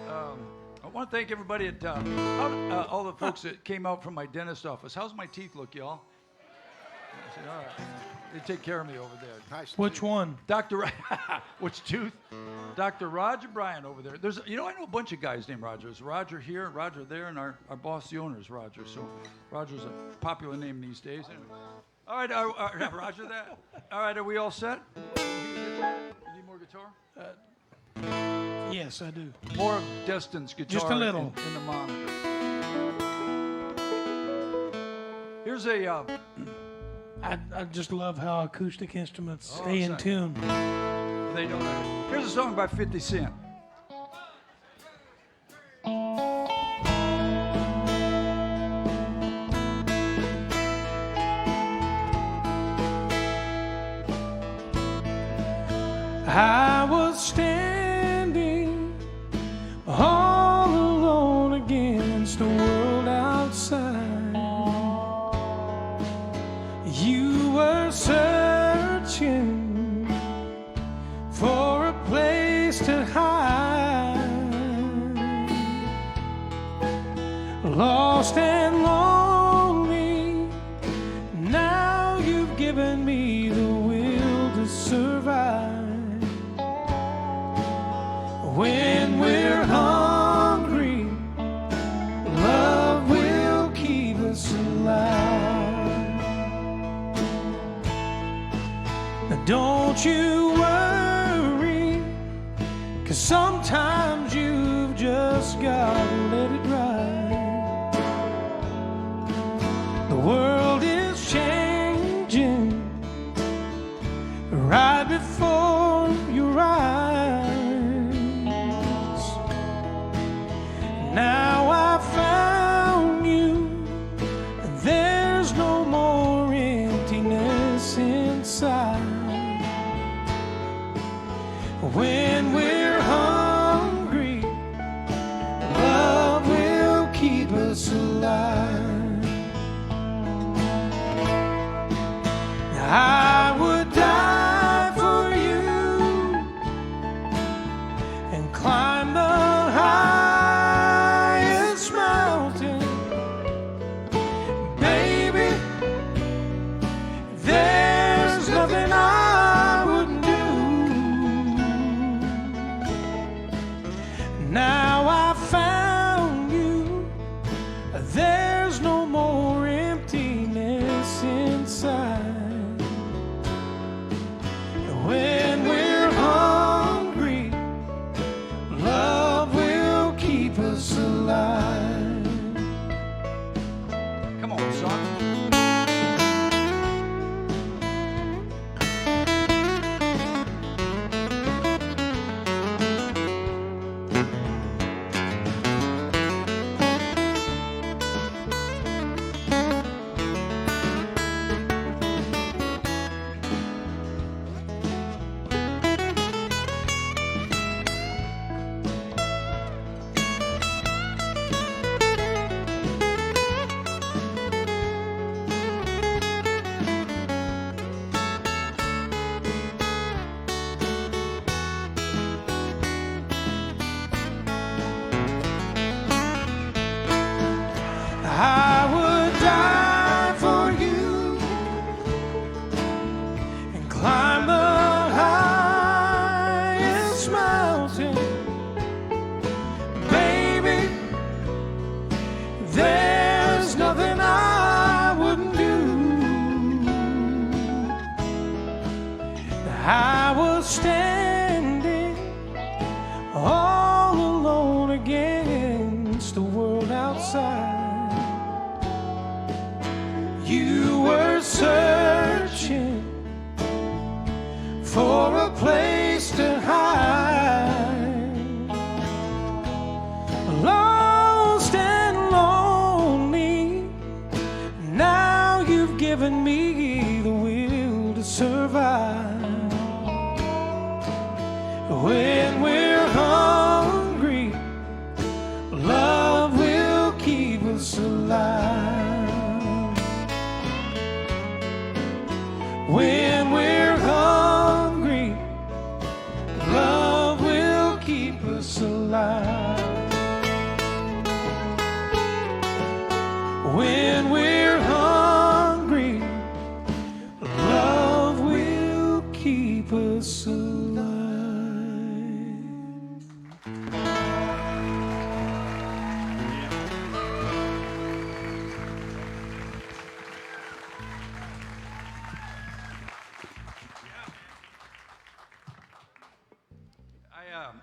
A: I want to thank everybody at all the folks that came out from my dentist office. How's my teeth look, y'all? I said, all right. They take care of me over there.
E: Nice.
B: Which one?
A: Which tooth? Dr. Roger Bryan over there. I know a bunch of guys named Roger. There's Roger here, Roger there, and our boss, the owner, is Roger. So Roger's a popular name these days. Anyway. All right, Roger that. All right, are we all set? You need more guitar?
B: Yes, I do.
A: More of Destin's guitar.
B: Just a little.
A: In the monitor. Here's a...
B: I just love how acoustic instruments
A: Oh,
B: stay in
A: sorry.
B: tune.
A: They don't know. Here's a song by 50 Cent.
B: I was standing all alone against the world outside. You were searching for a place to hide, lost and lonely. Now you've given me the will to survive. When we're hungry, love will keep us alive. Now don't you worry, 'cause sometimes you've just gotta let it ride. The world is changing right before your eyes. Now I found you, and there's no more emptiness inside. When we're hungry, love will keep us alive. I would die for you and climb the highest mountain. Baby, there's nothing I wouldn't do. Now I found you, there's no more emptiness inside. this mountain, baby, there's nothing I wouldn't do. I was standing all alone against the world outside. You were searching for a place to hide, lost and lonely. Now you've given me the will to survive. When we're hungry, love will keep us alive. When we're hungry, love will keep us alive. When we're hungry, love will keep us alive.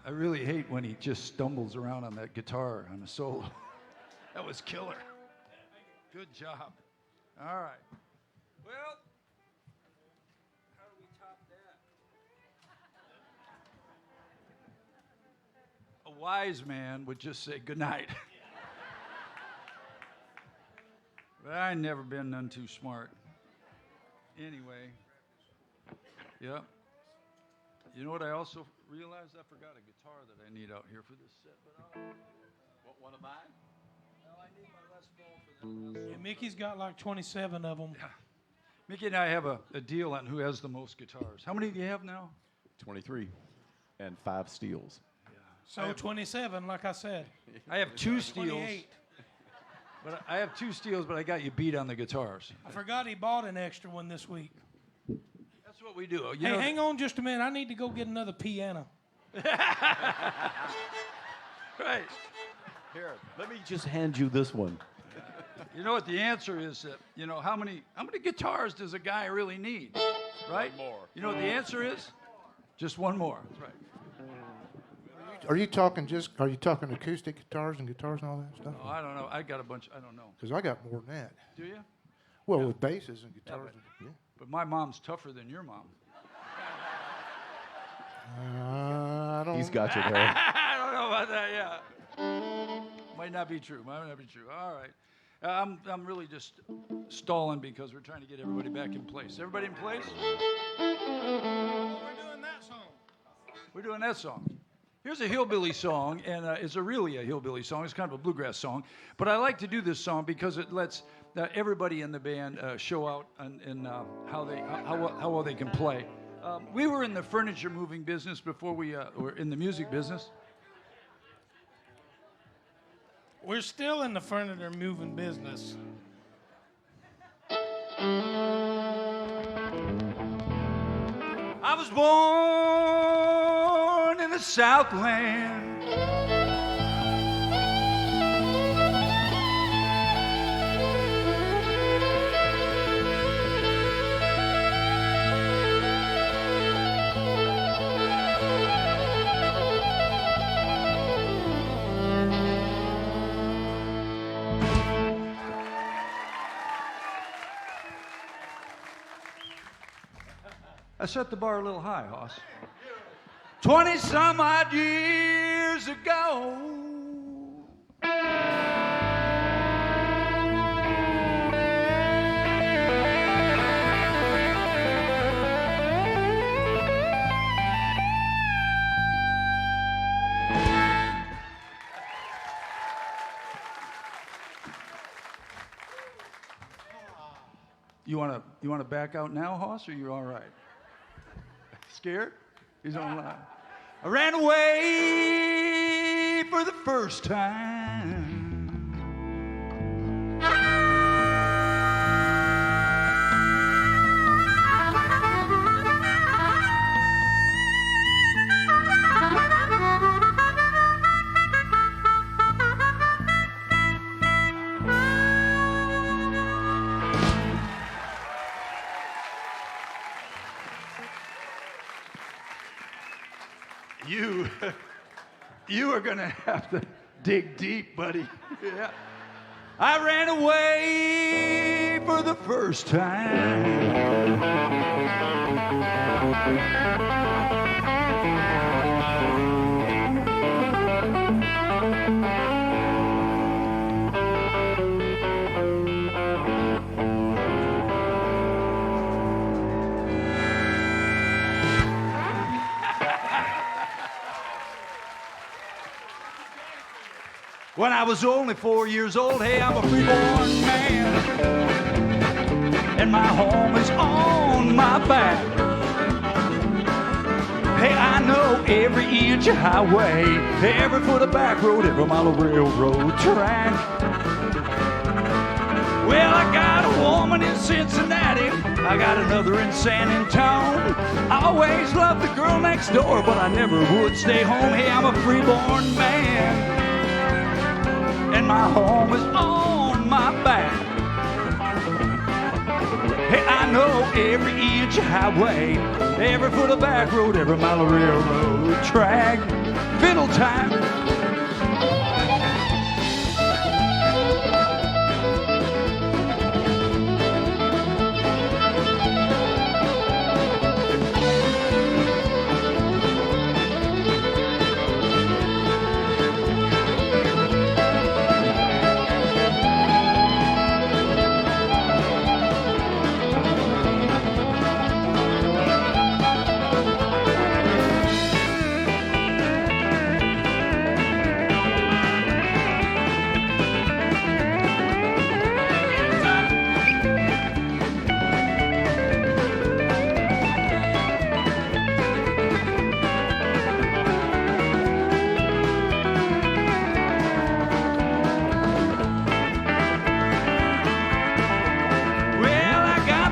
A: I really hate when he just stumbles around on that guitar on a solo. That was killer. Good job. All right. Well, how do we top that? A wise man would just say good night. But I ain't never been none too smart. Anyway. Yep. You know what I also realized? I forgot a guitar that I need out here for this set. But what, one of mine? No, I need my Les Paul for this.
B: Yeah, Mickey's got like 27 of them.
A: Yeah. Mickey and I have a deal on who has the most guitars. How many do you have now?
C: 23 and 5 steals.
B: So 27, like I said.
A: I have 2 steals.
B: 28.
A: But I have 2 steals, but I got you beat on the guitars.
B: I forgot he bought an extra one this week.
A: That's what we do. You
B: Hey,
A: know,
B: hang on just a minute. I need to go get another piano.
A: Right.
C: Here, let me just hand you this one.
A: You know what the answer is? You know, how many guitars does a guy really need? Right?
C: One more.
A: You know what the answer is? Just one more. That's right.
D: Are you talking acoustic guitars and guitars and all that stuff?
A: Oh, I don't know. I got a bunch. I don't know.
D: Because I got more than that.
A: Do you?
D: Well, with basses and guitars.
A: but- But my mom's tougher than your mom.
D: I don't.
C: He's got you there.
A: I don't know about that. Yeah. Might not be true. Might not be true. All right. I'm really just stalling because we're trying to get everybody back in place. Everybody in place?
B: We're doing that song.
A: We're doing that song. Here's a hillbilly song, and it's really a hillbilly song. It's kind of a bluegrass song. But I like to do this song because it lets everybody in the band show out and how well they can play. We were in the furniture moving business before we were in the music business.
B: We're still in the furniture moving business.
A: I was born in the Southland. I set the bar a little high, Hoss. 20 some odd years ago. You wanna back out now, Hoss, or you all right? Scared? He's online. I ran away for the first time. You are going to have to dig deep, buddy. Yeah. I ran away for the first time. When I was only 4 years old, hey, I'm a freeborn man, and my home is on my back. Hey, I know every inch of highway, every foot of back road, every mile of railroad track. Well, I got a woman in Cincinnati, I got another in San Antonio. I always loved the girl next door, but I never would stay home. Hey, I'm a freeborn man, and my home is on my back. Hey, I know every inch of highway, every foot of back road, every mile of railroad track. Fiddle time.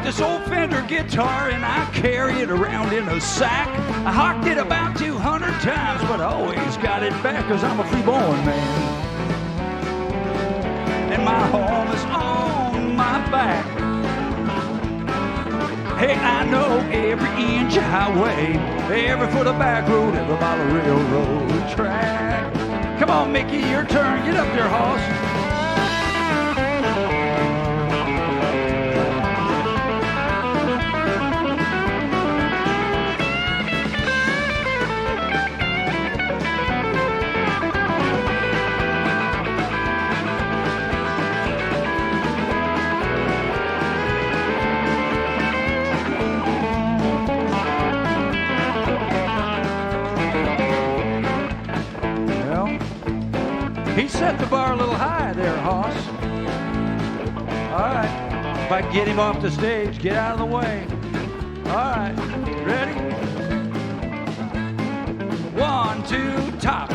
A: This old Fender guitar and I carry it around in a sack. I hocked it about 200 times, but I always got it back, 'cause I'm a freeborn man, and my home is on my back. Hey, I know every inch of highway, every foot of back road, every mile of railroad track. Come on, Mickey, your turn. Get up there, hoss. He set the bar a little high there, Hoss. All right. If I can get him off the stage, get out of the way. All right. Ready? 1, 2, top.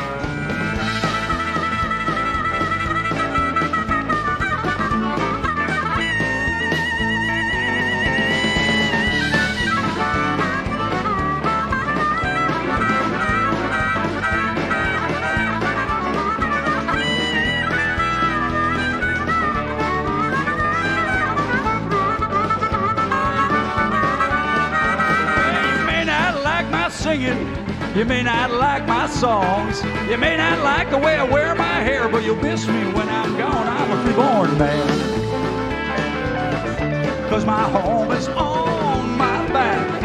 A: Singing. You may not like my songs, you may not like the way I wear my hair, but you'll miss me when I'm gone. I'm a freeborn man, 'cause my home is on my back.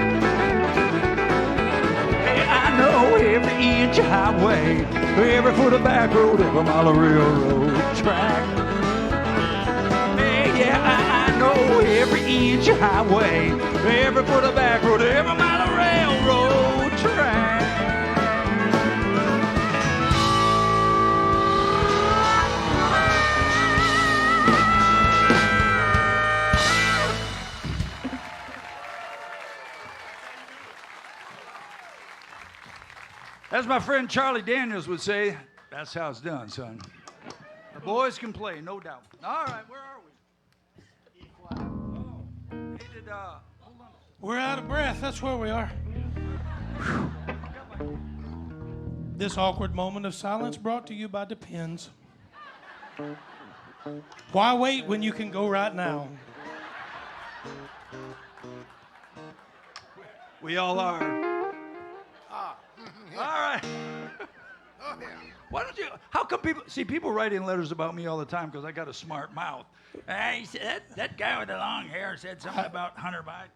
A: Hey, I know every inch of highway, every foot of back road, every mile of railroad track. Hey, yeah, I know every inch of highway, every foot of back road, every mile of railroad track. As my friend Charlie Daniels would say, that's how it's done, son. The boys can play, no doubt. All right, where are we? Oh, he did, hold on.
B: We're out of breath. That's where we are. This awkward moment of silence brought to you by Depends. Why wait when you can go right now?
A: We all are. All right. Why don't you? How come people write in letters about me all the time because I got a smart mouth? He said that guy with the long hair said something about Hunter Biden.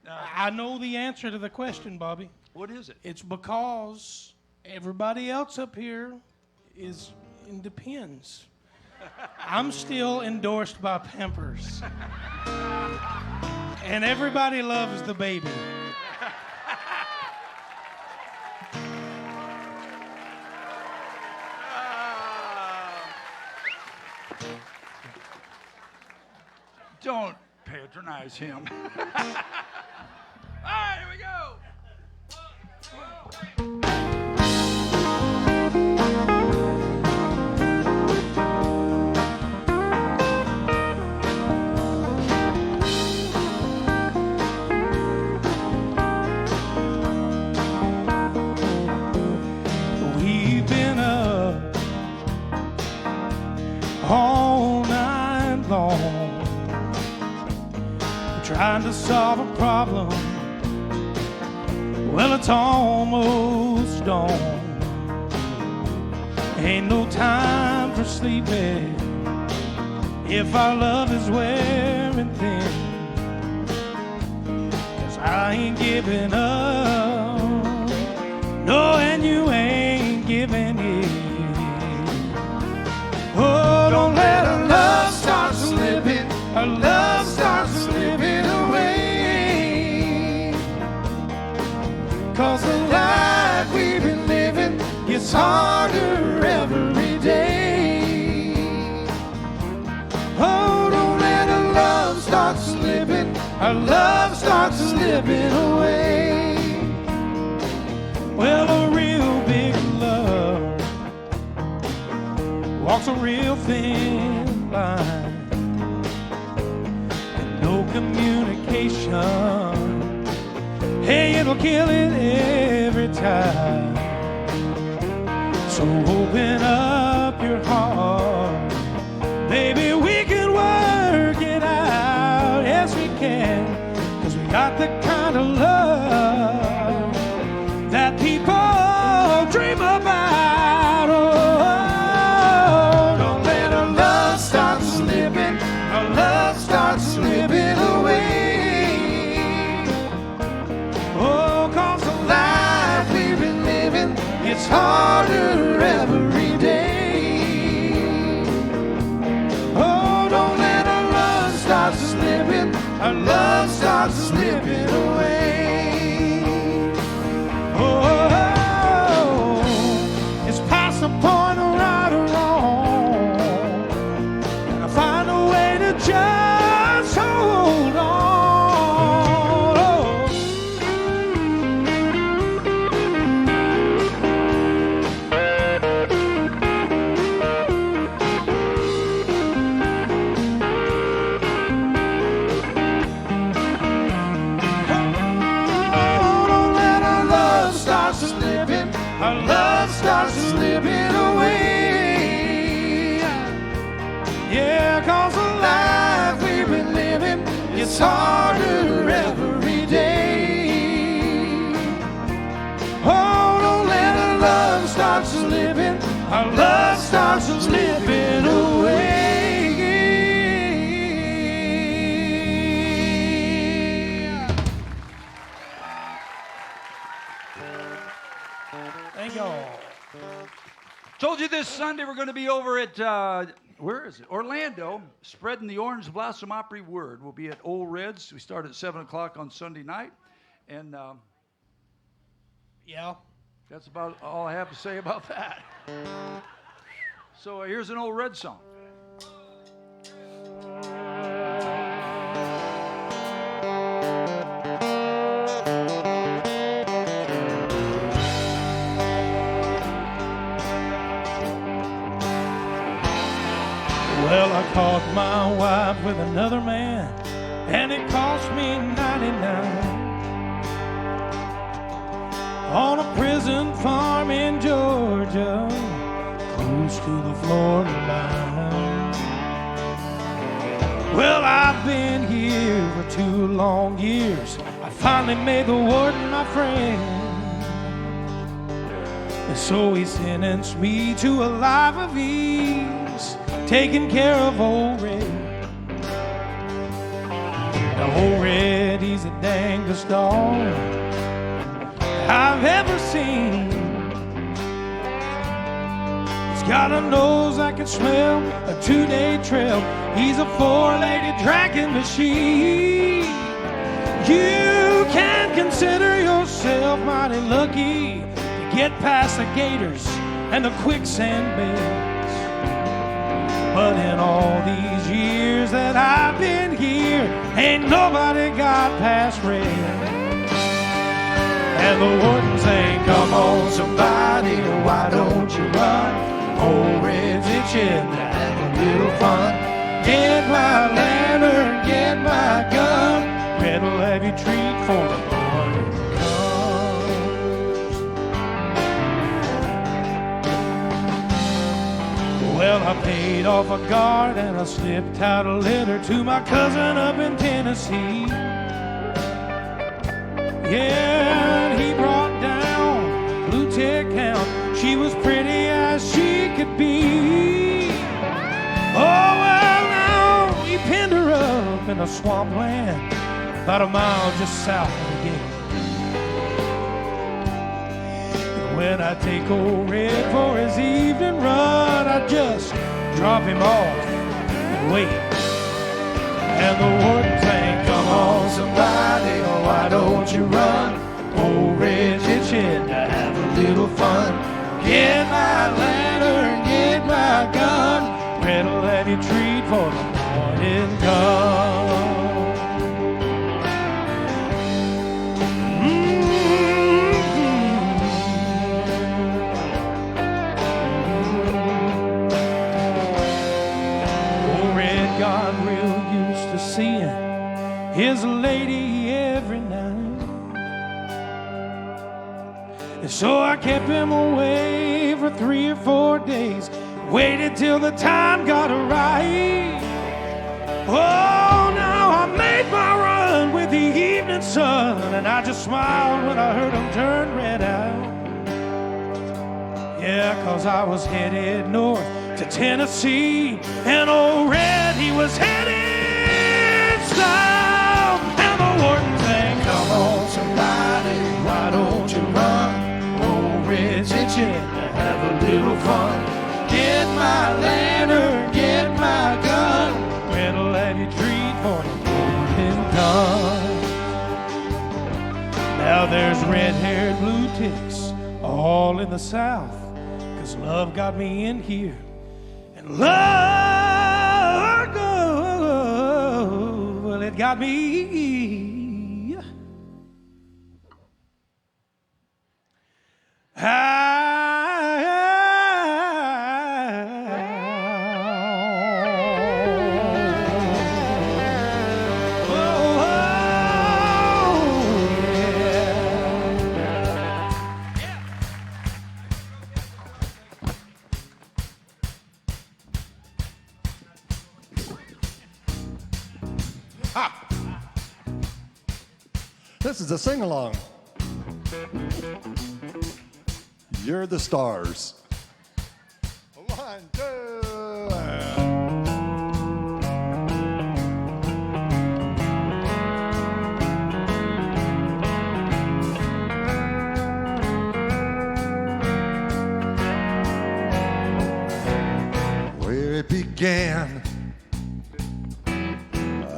B: I know the answer to the question, Bobby.
A: What is it?
B: It's because everybody else up here is in Depends. I'm still endorsed by Pampers. And everybody loves the baby.
A: Don't patronize him. All right, here we go.
B: We've been up all night long, trying to solve a problem. Well, it's almost dawn. Ain't no time for sleeping if our love is wearing thin. 'Cause I ain't giving up, no, and you ain't giving in. Oh, don't let our love start slipping. Our love starts slipping away. 'Cause the life we've been living gets harder every day. Oh, don't let our love start slipping. Our love starts slipping away. Well, a real big love walks a real thin line. No communication, hey, it'll kill it every time. So open up your heart, baby, we can work it out. Yes, we can, 'cause we got the kind of love that people dream about. Oh, don't let our love start slipping. Our love starts slipping away. Oh, 'cause the life we've been living gets harder every day. Oh, don't let our love start slipping. Our love starts slipping away. Oh, it's past the point of right or wrong. Gotta find a way to just hold on. Oh, don't let our love start slipping. Our love starts slipping away. Yeah, 'cause the life we've been living gets harder every day. Oh, don't let our love start slipping. Our love starts slipping away. Thank y'all.
A: Told you this Sunday we're going to be over at, where is it? Orlando, spreading the Orange Blossom Opry word. We'll be at Old Reds. We start at 7 o'clock on Sunday night. And
B: Yeah.
A: that's about all I have to say about that. So here's an Old Red song.
B: Well, I caught my wife with another man, and it cost me 99 on a prison farm in Georgia, close to the Florida line. Well, I've been here for 2 long years. I finally made the warden my friend. And so he sentenced me to a life of ease, taking care of old Red. Now old Red, he's the dangest dog I've ever seen. He's got a nose that can smell a 2-day trail. He's a 4-legged dragging machine. You can consider yourself mighty lucky to get past the gators and the quicksand beds. But in all these years that I've been here, ain't nobody got past Red. And the warden saying, come on somebody, why don't you run? Old Red's itching to have a little fun. Get my lantern, get my gun. Red'll have you treat for the morning comes. Well, I paid off a guard and I slipped out a letter to my cousin up in Tennessee. Yeah, and he brought down Blue Tick Hound. She was pretty as she could be. Oh, well, now he pinned her up in a swampland about a mile just south of the gate. And when I take old Red for his evening run, I just drop him off and wait. And the warden saying, come on somebody, oh, why don't you run? Old Red's itching to have a little fun. Get my lantern, get my gun. Red'll have you treat for the morning comes. Old Red got real used to seeing his lady every night. And so I kept him away for 3 or 4 days, waited till the time got right. Oh, now I made my run with the evening sun, and I just smiled when I heard him turn Red out. Yeah, 'cause I was headed north to Tennessee, and old Red, he was headed south. And the warden sang, come on somebody, why don't you run? Old Red's itching to have a little fun. Get my lantern, get my gun. Red'll have you treat for the morning comes. Now there's red-haired blue ticks all in the south, 'cause love got me in here. And love, well, it got me.
E: This is a sing-along. You're the stars. 1, 2. Where it began,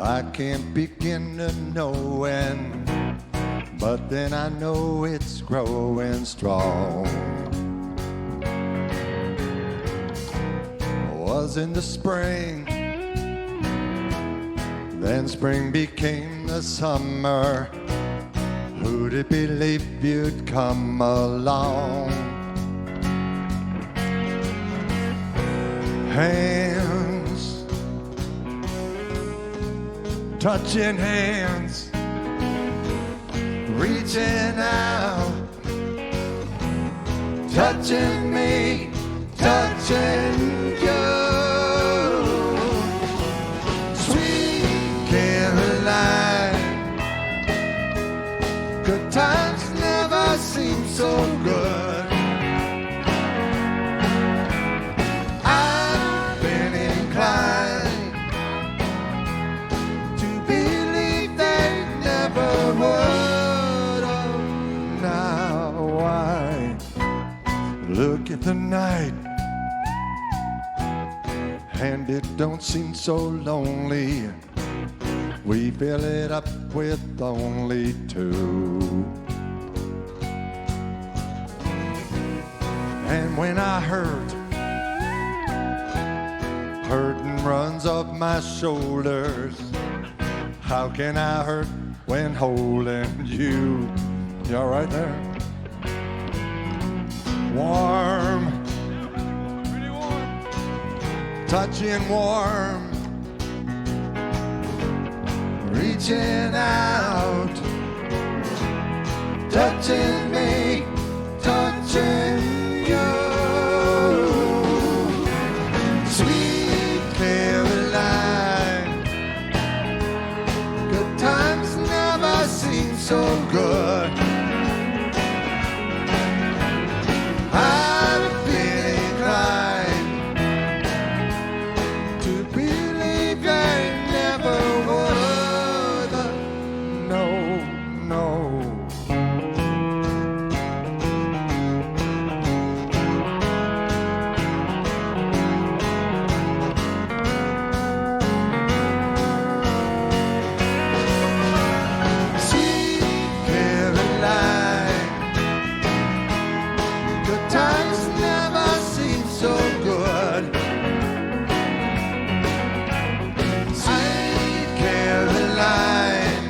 E: I can't begin to know when. But then I know it's growing strong. Was in the spring, then spring became the summer. Who'd it believe you'd come along? Hands, touching hands, reaching out, touching me, touching you. Sweet Caroline, good times never seem so good. Look at the night, and it don't seem so lonely. We fill it up with only two. And when I hurt, hurting runs off my shoulders. How can I hurt when holding you? You all right there? Warm,
B: Pretty warm.
E: touching warm, reaching out, touching me, touching you. Sweet Caroline, good times never seem so good. I've been inclined to believe they never would. No, no. Sweet Caroline, good times never seem so good. Sweet Caroline,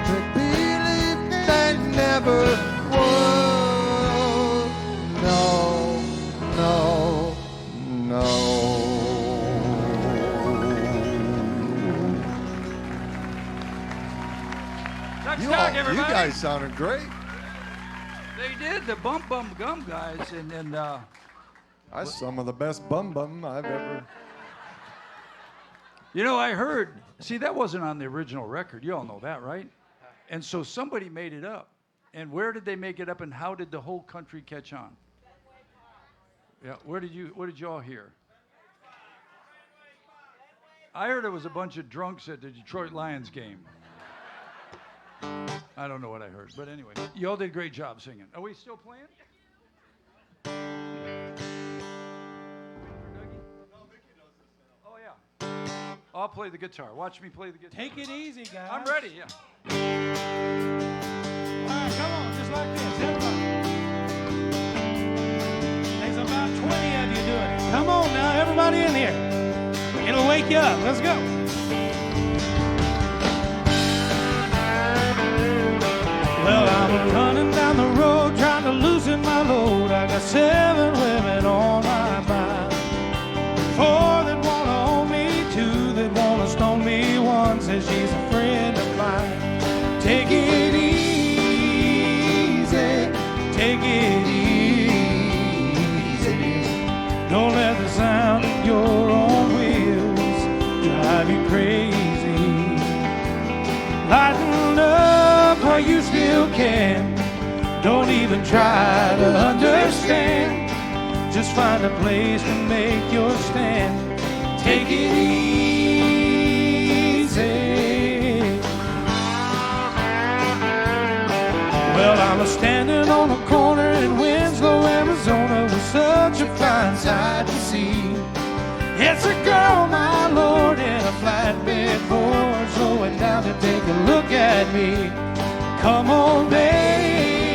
E: to believe they never would. No, no, no.
A: Chuck
E: You,
A: Stock,
E: you
A: everybody.
E: guys sounded great.
A: They did, the Bump Bum Gum guys, and
E: That's some of the best bum bum I've ever.
A: you know, I heard, see, that wasn't on the original record. You all know that, right? And so somebody made it up. And where did they make it up, and how did the whole country catch on? Yeah, what did you all hear? I heard it was a bunch of drunks at the Detroit Lions game. I don't know what I heard, but anyway, you all did a great job singing. Are we still playing? Oh yeah. I'll play the guitar. Watch me play the guitar.
B: Take it easy, guys.
A: I'm ready. Yeah.
B: All right, come on, just like this, everybody. There's about 20 of you doing it. Come on now, everybody in here. It'll wake you up. Let's go. Well, I'm running down the road trying to loosen my load. I got 7 women on my mind. 4 that wanna own me, 2 that wanna stone me. 1 says she's a friend of mine. Take it easy, take it easy. Don't let the sound of your own wheels drive you crazy. Lighten up while you still can. Don't even try to understand. Just find a place to make your stand. Take it easy. Well, I was standing on a corner in Winslow, Arizona, with such a fine sight to see. It's a girl, my lord, in a flatbed Ford, slowing down to take a look at me. Come on, baby,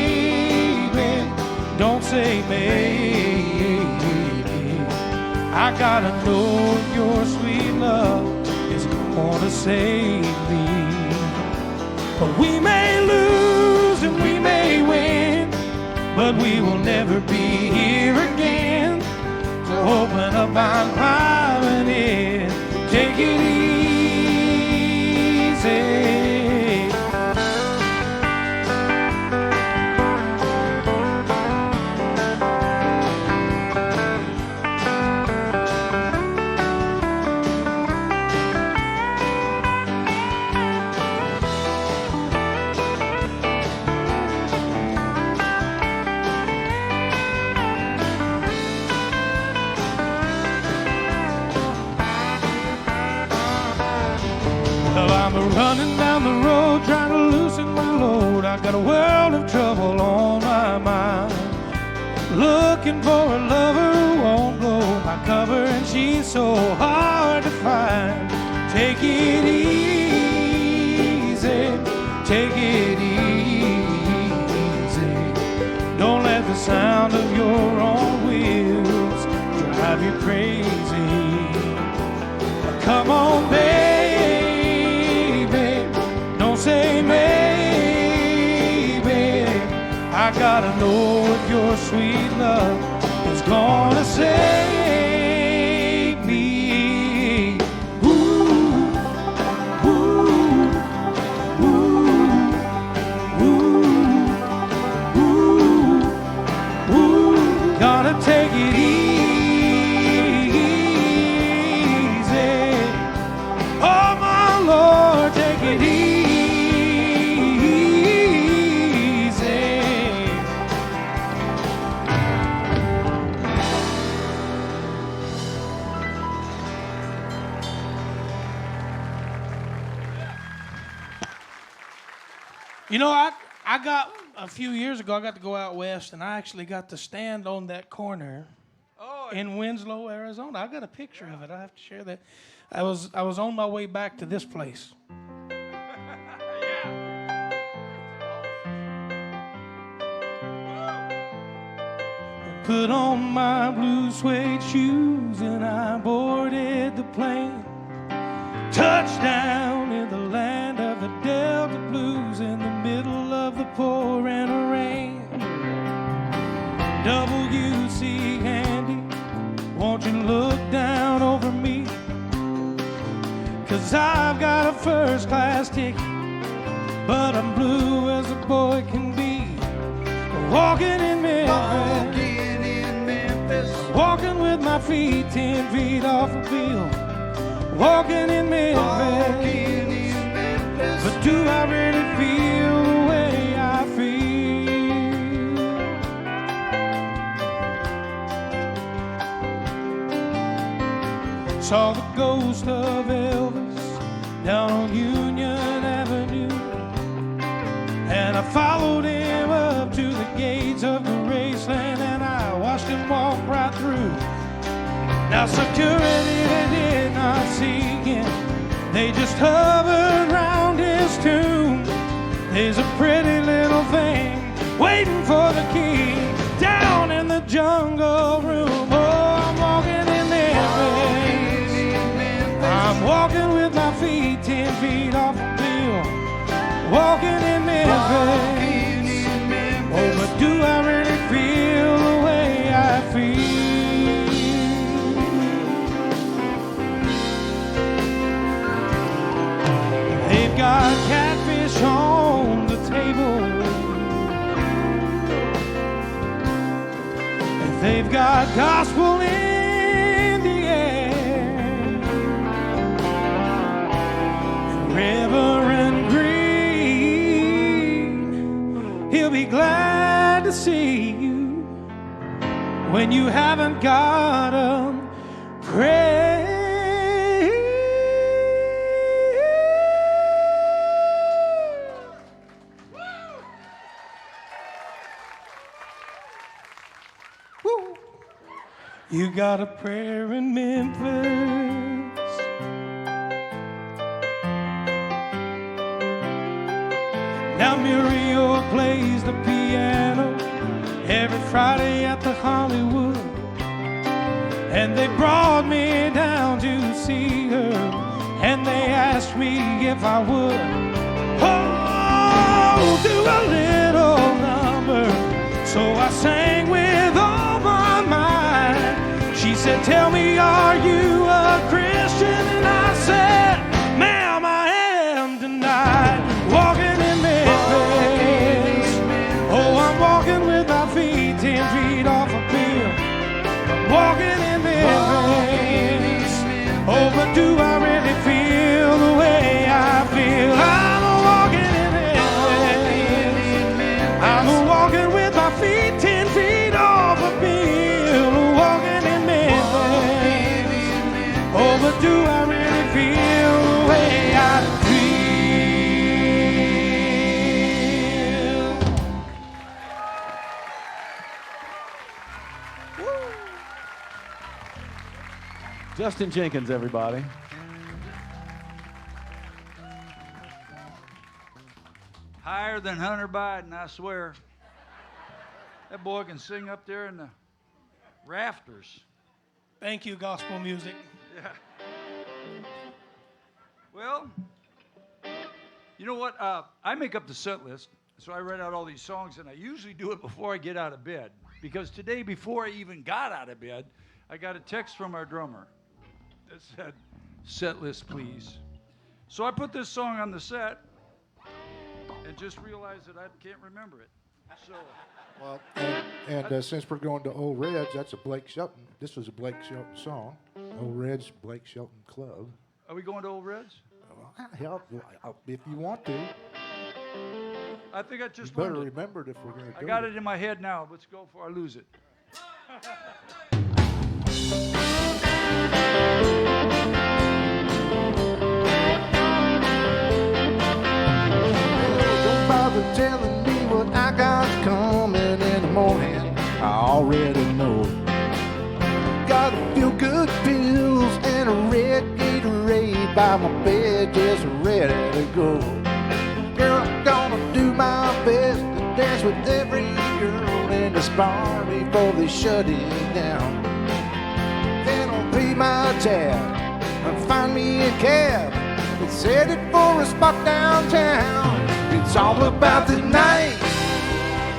B: don't say maybe. I gotta know if your sweet love is gonna save me. But we may lose and we may win, but we will never be here again. So open up, I'm climbing in. Take it easy. I'm running down the road trying to loosen my load. I got a world of trouble on my mind. looking for a lover who won't blow my cover, and she's so hard to find. Take it easy, take it easy. Don't let the sound of your own wheels drive you crazy. Come on, baby, don't say maybe. I gotta know if your sweet love is gonna save me. Ooh, ooh, ooh, ooh, ooh, ooh. Gotta take it easy. Oh, my Lord, take it easy. You know, I got a few years ago, I got to go out west, and I actually got to stand on that corner in Winslow, Arizona. I got a picture of it. I have to share that. I was on my way back to this place. Put on my blue suede shoes and I boarded the plane. Touchdown in the land of the Delta Blues in the middle of the pouring rain. WC Handy, won't you look down over me? 'Cause I've got a first class ticket, but I'm blue as a boy can be. Walking in Memphis, walking with my feet 10 feet off a bill. Walking in Memphis, but do I really feel the way I feel? Saw the ghost of Elvis down on Union Avenue, and I followed him up to the gates of Graceland, and I watched him walk right through. Now security, they did not see him, they just hovered round his tomb. There's a pretty little thing waiting for the key down in the jungle room. Oh, I'm walking in Memphis, I'm walking with my feet 10 feet off a bill. Walking in Memphis, oh, but do I really feel the way I feel? They've got catfish on the table, and they've got gospel in the air. And Reverend Green, he'll be glad to see you when you haven't got 'em pray. You got a prayer in Memphis. Now Muriel plays the piano every Friday at the Hollywood, and they brought me down to see her, and they asked me if I would do a little number. So I sang with all my mind. She said, tell me, are you a Christian? And I said, ma'am, I am tonight. Walking in Memphis, oh, I'm walking with my feet 10 feet off a bill. Walking in Memphis, oh, but do I really feel the way I feel? I'm walking in Memphis, I'm walking with my feet 10 feet off a bill. Walking in Memphis, oh, but do I really Justin Jenkins, everybody.
A: Higher than Hunter Biden, I swear. That boy can sing up there in the rafters.
D: Thank you, gospel music.
A: Yeah. Well, you know what? I make up the set list, so I write out all these songs, and I usually do it before I get out of bed. Because today, before I even got out of bed, I got a text from our drummer that said, "Set list, please." So I put this song on the set, and just realized that I can't remember it. So.
F: Well, and since we're going to Old Reds, that's a Blake Shelton. This was a Blake Shelton song. Old Reds, Blake Shelton Club.
A: Are we going to Old Reds?
F: Hell, if you want to.
A: I think I just
F: You better
A: learned it.
F: remember it if we're going to go.
A: I got it in my head now. Let's go before I lose it.
C: Don't bother telling me what I got coming in the morning. I already know. Got a few good pills and a red Gatorade by my bed, just ready to go. Girl, I'm gonna do my best to dance with every girl in this bar before they shut it down. Then I'll pay my tab and find me a cab that's headed for a spot downtown. It's all about the night,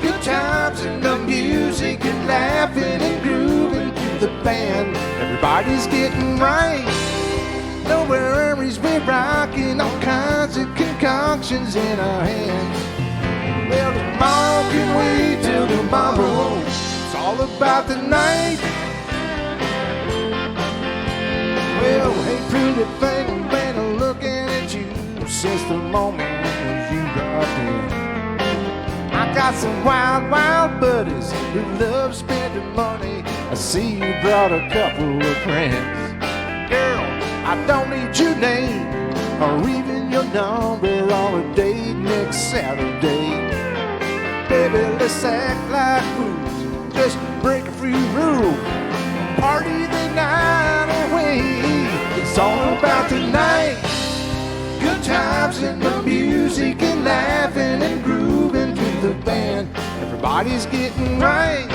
C: good times and the music and laughing and grooving to the band. Everybody's getting right. No worries, we're rocking all kinds of concoctions in our hands. Well, tomorrow can wait till tomorrow. It's all about the night. Well, hey, pretty thing, been looking at you since the moment you got here. I got some wild, wild buddies who love spending money. I see you brought a couple of friends. Girl, I don't need your name or even your number on a date next Saturday. Baby, let's act like fools, just break a few rules, party the night away. It's all about the night, good times and the music and laughing and grooving to the band. Everybody's getting right.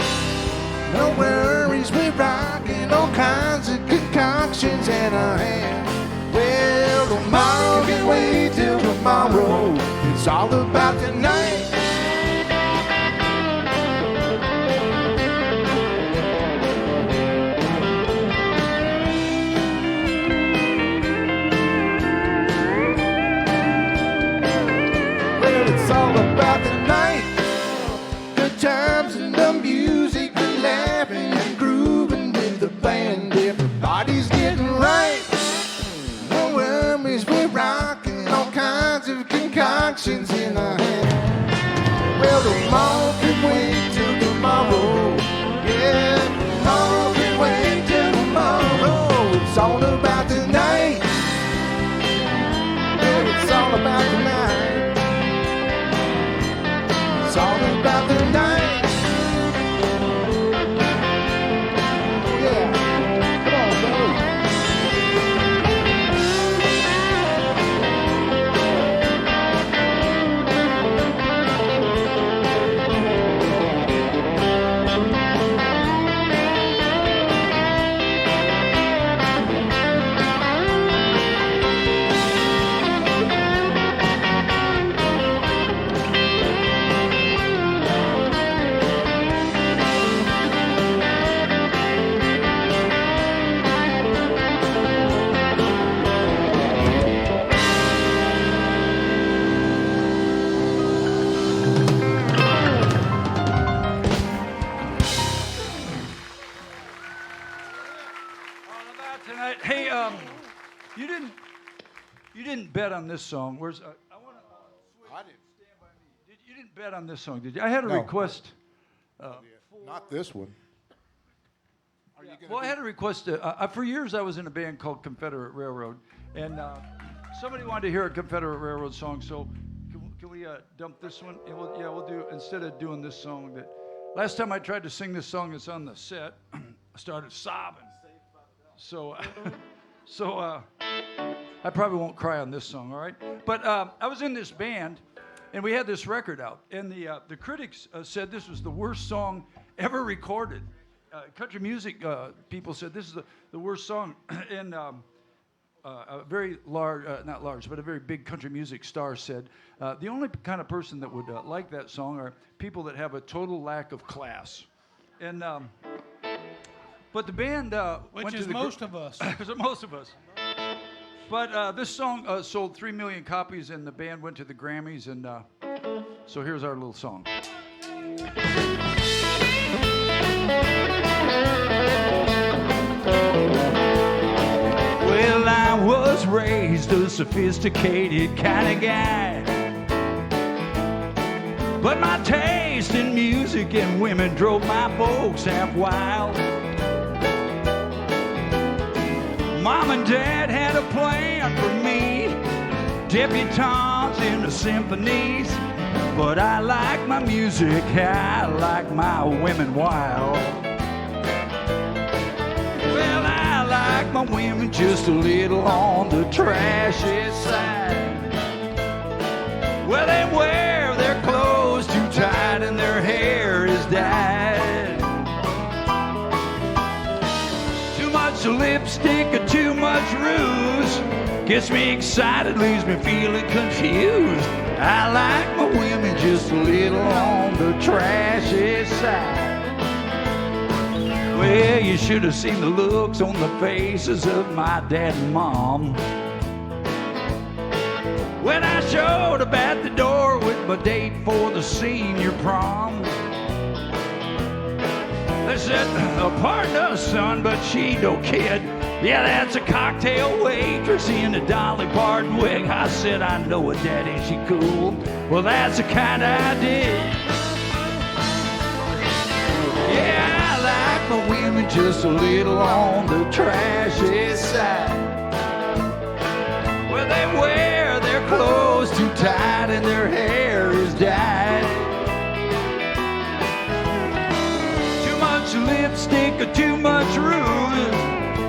C: No worries, we're rocking all kinds of concoctions in our hand. Well, tomorrow can wait till tomorrow. It's all about tonight. Well, it's all about the night. Good times and the music and laughing and grooving with the band. Everybody's getting right. No worries, we're rocking all kinds of concoctions in our hand. Well, tomorrow can wait till tomorrow. Yeah, tomorrow can wait till tomorrow. It's all about the night. Yeah, it's all about the night. It's all about the night. Oh yeah, come on, Billy.
A: All about tonight. Hey, you didn't bet on this song. Where's I want to
F: I didn't.
A: stand by me. You didn't bet on this song, did you? I had a
F: No.
A: request.
F: Not this one. Are you gonna
A: Well, I had a request. For years, I was in a band called Confederate Railroad, and somebody wanted to hear a Confederate Railroad song. So, can we dump this one? And we'll do instead of doing this song. That last time I tried to sing this song, it's on the set. started sobbing. So, I probably won't cry on this song, all right? But I was in this band, and we had this record out, and the critics said this was the worst song ever recorded. Country music people said this is the worst song, and a very large, not large, but a very big country music star said, the only kind of person that would like that song are people that have a total lack of class. And but the band
B: Which
A: went
B: is
A: to the
B: most of us.
A: Because most of us. But this song sold 3 million copies, and the band went to the Grammys, and so here's our little song. Well, I was raised a sophisticated kind of guy, but my taste in music and women drove my folks half wild. Mom and Dad had a plan for me, debutantes in the symphonies, but I like my music, I like my women wild. Well, I like my women just a little on the trashy side. Well, they wear their clothes too tight and their hair is dyed. Too much lipstick or too much rouge gets me excited, leaves me feeling confused. I like my women just a little on the trashy side. Well, you should have seen the looks on the faces of my dad and mom when I showed up at the door with my date for the senior prom. They said, pardon us, son, but she no kid. Yeah, that's a cocktail waitress in a Dolly Parton wig. I said, I know it, Daddy, she cool. Well, that's the kind I did. Yeah, I like my women just a little on the trashy side. Well, they wear their clothes too tight and their hair is dyed. Too much lipstick or too much rouge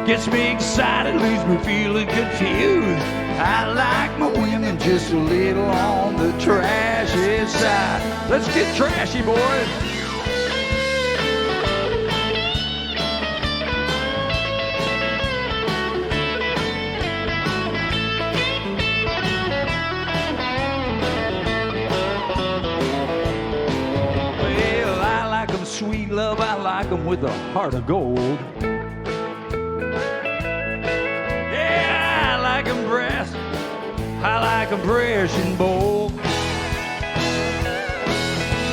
A: gets me excited, leaves me feeling confused. I like my women just a little on the trashy side. Let's get trashy, boys. Well, I like 'em sweet love, I like 'em with a heart of gold. I like 'em fresh and bold.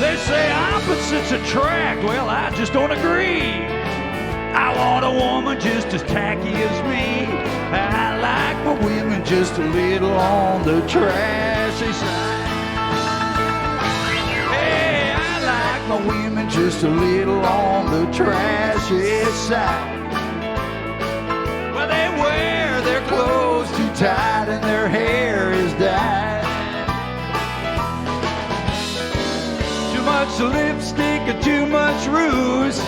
A: They say opposites attract. Well, I just don't agree. I want a woman just as tacky as me. I like my women just a little on the trashy side. Hey, I like my women just a little on the trashy side. Well, they wear their clothes too tight and their hair is dyed. Too much lipstick or too much rouge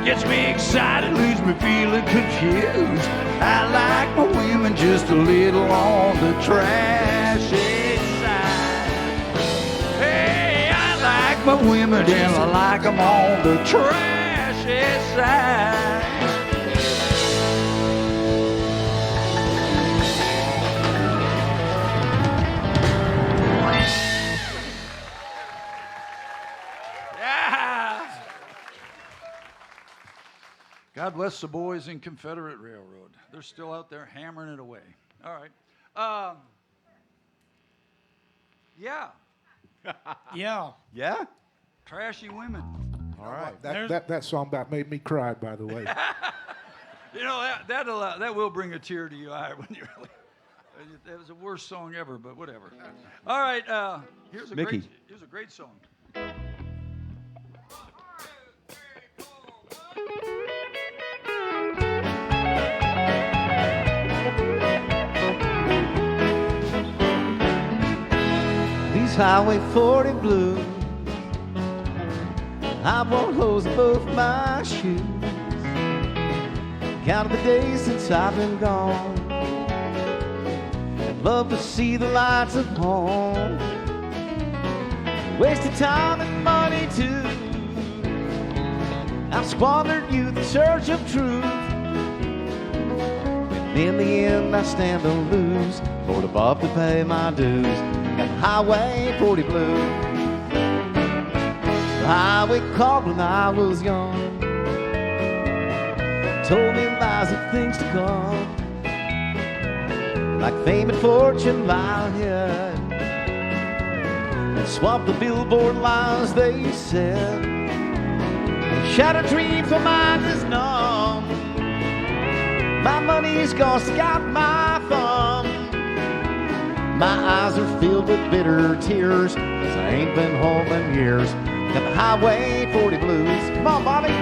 A: gets me excited, leaves me feeling confused. I like my women just a little on the trashy side. Hey, I like my women and I like them on the trashy side. God bless the boys in Confederate Railroad. They're still out there hammering it away. All right. Yeah.
B: Yeah.
A: Yeah? Trashy women.
E: All right.
F: That song about made me cry, by the way.
A: You know, that will bring a tear to your eye when you really... That was the worst song ever, but whatever. All right. Here's a
G: Mickey.
A: great song.
G: These Highway 40 blues, I won't hose both my shoes. counted the days since I've been gone. I'd love to see the lights of home. Wasted time and money too. I've squandered youth in search of truth. And in the end I stand to lose. Lord above to pay my dues. Got Highway 40 blue. The highway called when I was young. Told me lies of things to come. Like fame and fortune lie ahead. And swamp the billboard lines they said. Shattered dreams, my mind is numb. My money's gone, got my thumb. My eyes are filled with bitter tears, 'cause I ain't been home in years. Got the Highway 40 blues. Come on, Bobby.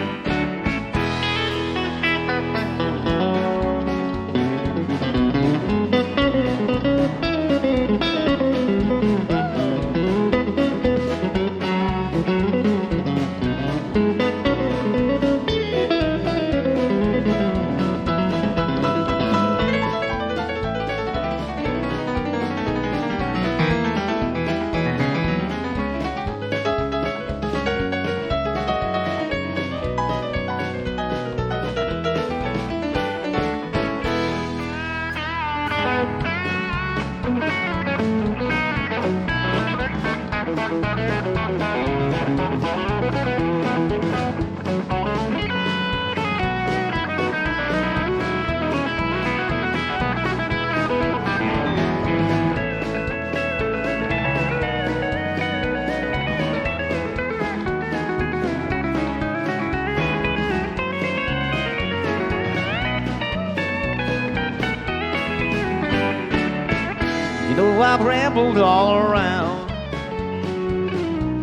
G: You know I've rambled all around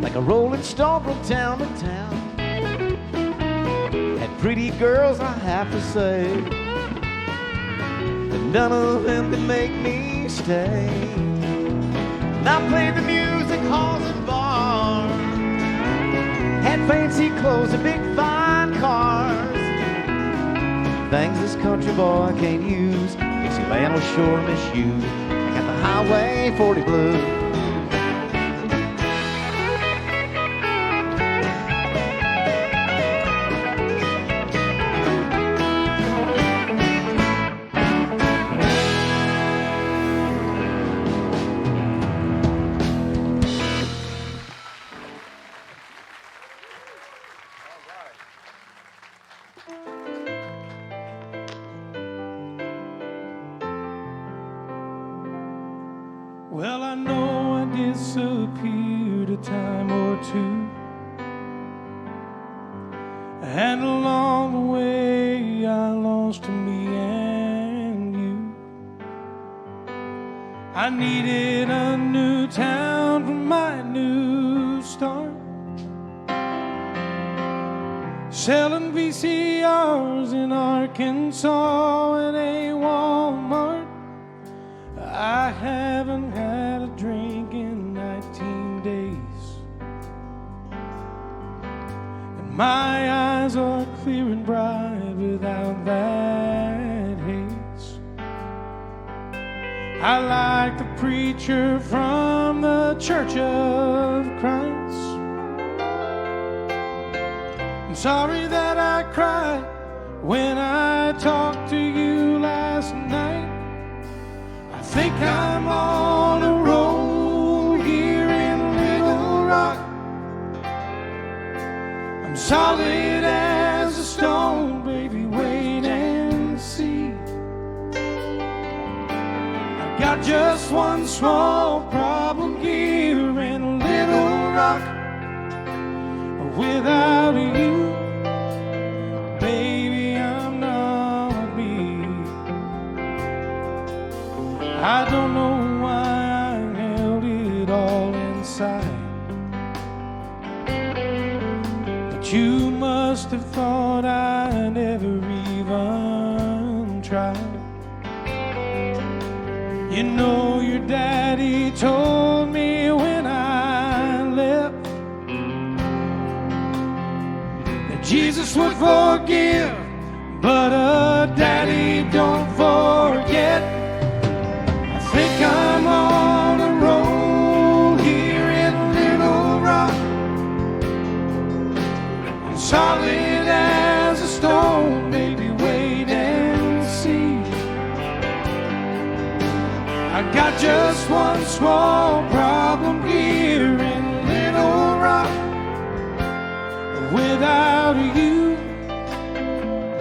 G: like a rolling stone from town to town. Had pretty girls, I have to say, but none of them could make me stay. And I played the music halls and bars, had fancy clothes and big fine cars, things this country boy can't use. Dixieland will sure miss you. Highway 40 blue.
B: Well, I know I disappeared a time or two, and along the way I lost me and you. I needed a new town for my new start, selling VCRs in Arkansas at a Walmart. I haven't had a drink in 19 days, and my eyes are clear and bright without that haze. I like the preacher from the Church of Christ. I'm sorry that I cried when I talked to you last night. I think I'm on a roll here in Little Rock. I'm solid as a stone, baby, wait and see. I got just one small problem here in Little Rock. Without you, baby, I'm not me. I don't know why I held it all inside, but you must have thought I never even tried. You know your daddy told me when I left that Jesus would forgive, But Daddy, don't forget, I think I'm on a roll here in Little Rock. I'm solid as a stone, baby, wait and see. I got just one small problem here in Little Rock. Without you,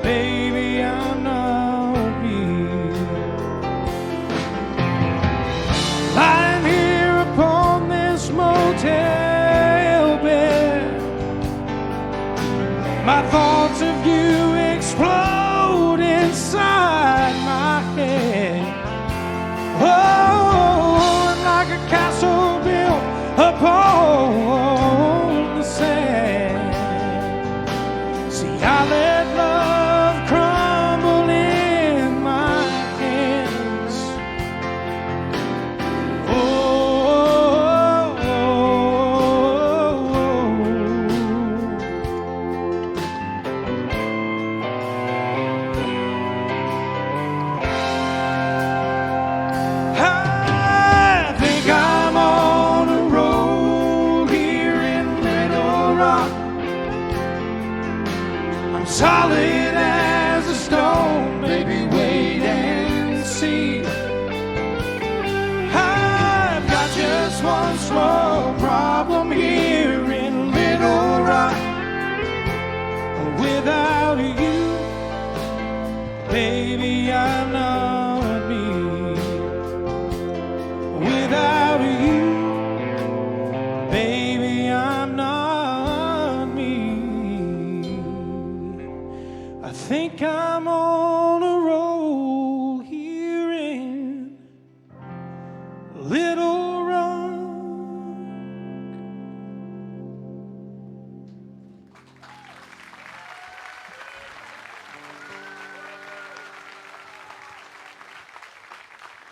B: baby, I'm not me. Lying here upon this motel bed, my thoughts of you explode inside my head. Oh, and like a castle built upon the sand. See, I let love crumble in my hands. Oh, I think I'm on a roll here in Little Rock. I'm solid as a stone, baby, wait and see. I've got just one small problem here in Little Rock. Without you, baby, I'm not me. Without you, baby, I'm not me. I think I'm on a roll here in Little Rock.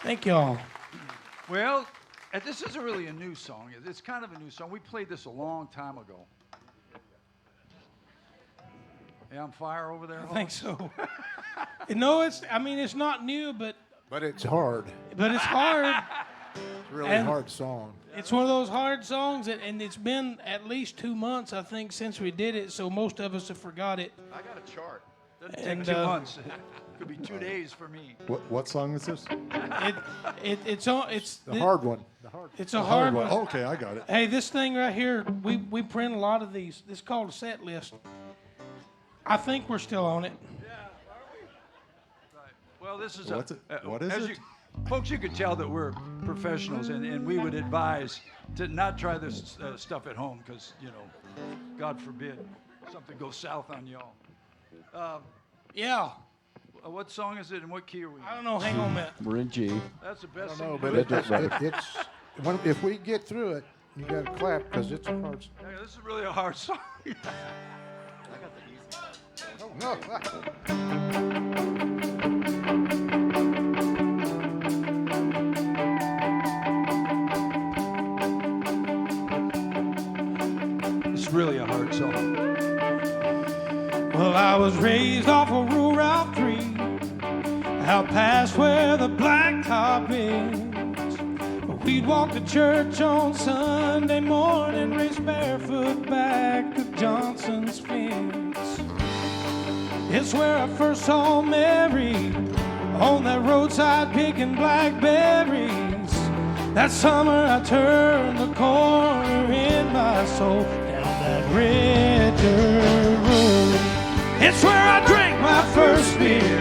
B: Thank y'all.
A: Well, this isn't really a new song. It's kind of a new song. We played this a long time ago. Yeah, on fire over there.
B: I think so. No, it's not new, but
F: it's hard.
B: it's hard.
F: It's a really
B: And-
F: hard song.
B: It's one of those hard songs, and it's been at least 2 months, I think, since we did it, so most of us have forgot it.
A: I got a chart. Doesn't take
B: And,
A: 2 months. Could be 2 days for me.
E: What song is this?
B: It's
F: The hard one. The hard
B: It's a hard one.
E: Okay, I got it.
B: Hey, this thing right here, we print a lot of these. This is called a set list. I think we're still on it.
A: Well, this is
E: What's it? What is it?
A: Folks, you could tell that we're professionals, and we would advise to not try this stuff at home because, God forbid, something goes south on y'all.
B: Yeah.
A: What song is it, and what key are we in?
B: I don't know. Hang on a minute.
G: We're in G.
A: That's the best
F: No,
A: thing.
F: but if we get through it, you got to clap because it's a hard song.
A: Yeah, this is really a hard song.
F: Oh, no.
A: It's really a hard song.
B: Well, I was raised off of Rural Route 3, out past where the blacktop is. We'd walk to church on Sunday morning, race barefoot back to Johnson's fence. It's where I first saw Mary, on that roadside picking blackberries. That summer I turned the corner in my soul, down that red dirt road. It's where I drank my first beer.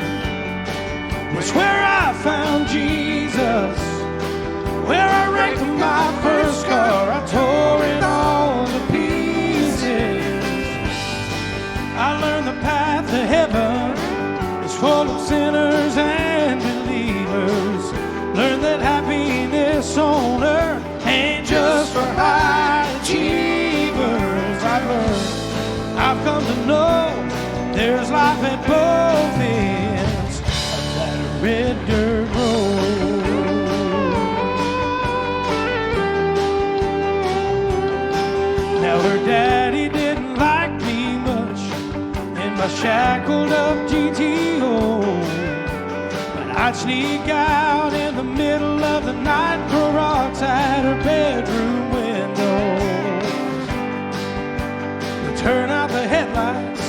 B: It's where I found Jesus. Where I wrecked my first car, I tore it all to pieces. I learned the path to heaven is full of sinners and believers. Learned that happiness on earth ain't just for high achievers. I've come to know there's life at both ends of that red dirt road. Now her daddy didn't like me much in my I shackled up GTO. But I'd sneak out in the middle of the night, throw rocks at her bedroom window. Turn out the headlights,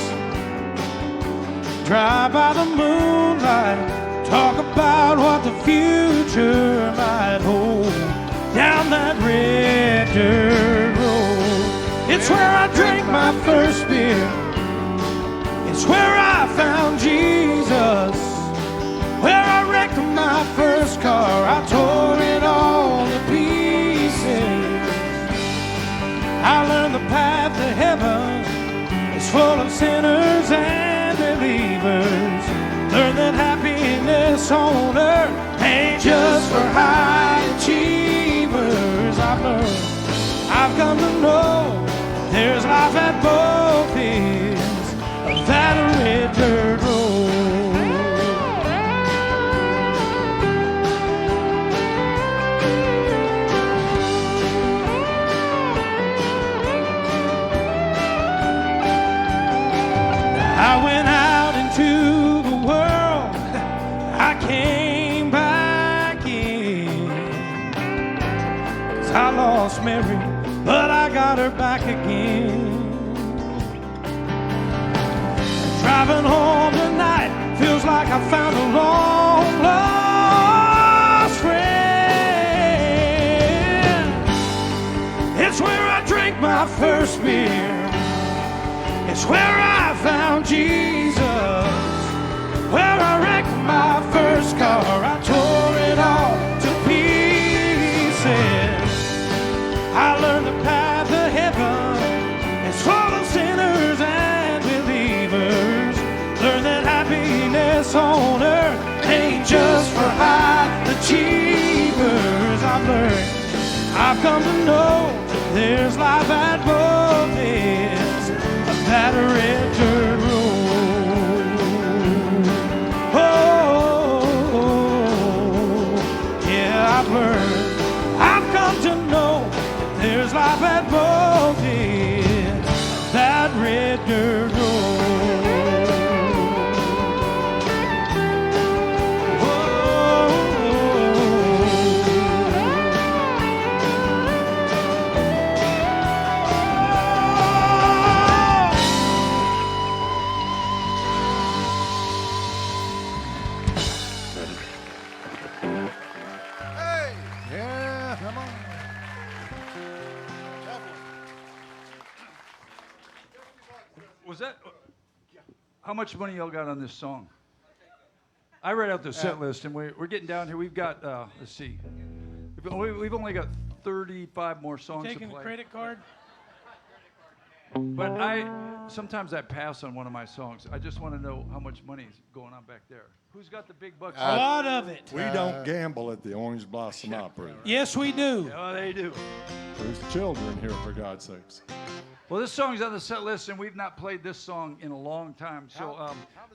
B: drive by the moonlight, talk about what the future might hold down that red dirt road. It's where I drank my first beer. It's where I found Jesus. Where I wrecked my first car. I tore it all to pieces. I learned the path to heaven is full of sinners and believers. Learn that happiness on earth ain't just for high achievers. I've learned, I've come to know there's life at both ends of that red dirt road. I went out into the world, I came back in. 'Cause I lost Mary, but I got her back again. Driving home tonight feels like I found a long lost friend. It's where I drank my first beer. It's where I found Jesus. Where I wrecked my first car. I tore it all to pieces. I learned the path to heaven is full of sinners and believers. Learn that happiness on earth ain't just for high achievers. I've learned, I've come to know there's life at both ends of that red dirt road. Oh, yeah, I've learned, I've come to know there's life at both ends of that red dirt road.
C: Yeah, come on.
A: Was that? How much money y'all got on this song? I read out the set list, and we're getting down here. We've got, let's see, we've only got 35 more songs to
B: Taking the
A: play.
B: credit card?
A: But sometimes I pass on one of my songs. I just want to know how much money is going on back there. Who's got the big bucks?
B: A lot of it.
E: We don't gamble at the Orange Blossom Opry.
B: Yes, we do.
A: Oh, they do.
E: There's children here, for God's sakes.
A: Well, this song's on the set list, and we've not played this song in a long time. So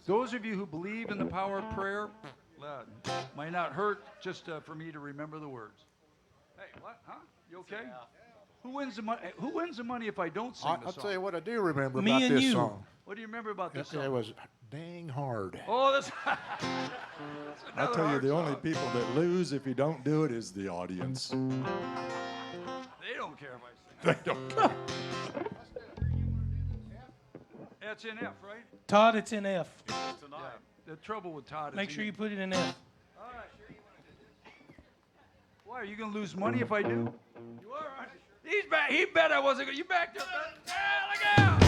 A: those of you who believe in the power of prayer, might not hurt just for me to remember the words. Hey, what? Huh? You okay? Who wins the money? Who wins the money if I don't sing the
F: I'll
A: song?
F: tell you what I do remember
B: Me
F: about
B: and
F: this
B: you.
F: song.
A: What do you remember about this
F: It
A: song?
F: was dang hard.
A: Oh, that's.
E: I tell you, the only people that lose if you don't do it is the audience.
A: They don't care if I sing.
E: They don't care.
A: That's in F, right?
B: Todd, it's in F.
A: Yeah. The trouble with Todd is
B: Make
A: he-
B: sure you put it in F.
A: Why are you gonna lose money if I do? You are, aren't you? He's back. He bet I wasn't gonna. You backed up. Yeah, look out!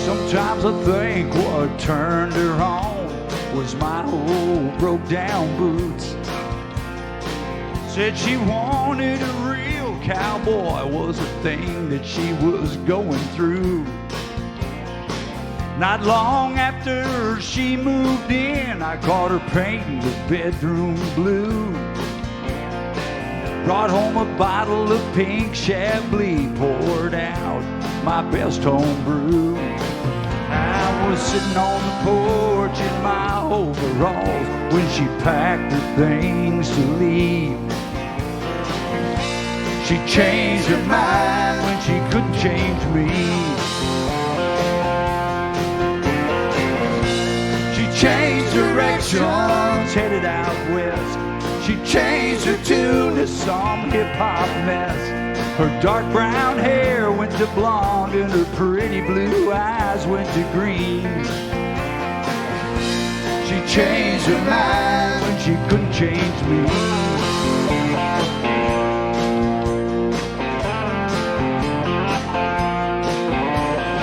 A: Sometimes I think what turned her on was my old broke down boots. Said she wanted a real cowboy, was a thing that she was going through. Not long after she moved in, I caught her painting the bedroom blue. Brought home a bottle of pink Chablis, poured out my best home brew. I was sitting on the porch in my overalls when she packed her things to leave. She changed her mind when she couldn't change me. She changed directions, headed out west. She changed her tune to some hip-hop mess. Her dark brown hair went to blonde and her pretty blue eyes went to green. She changed her mind when she couldn't change me.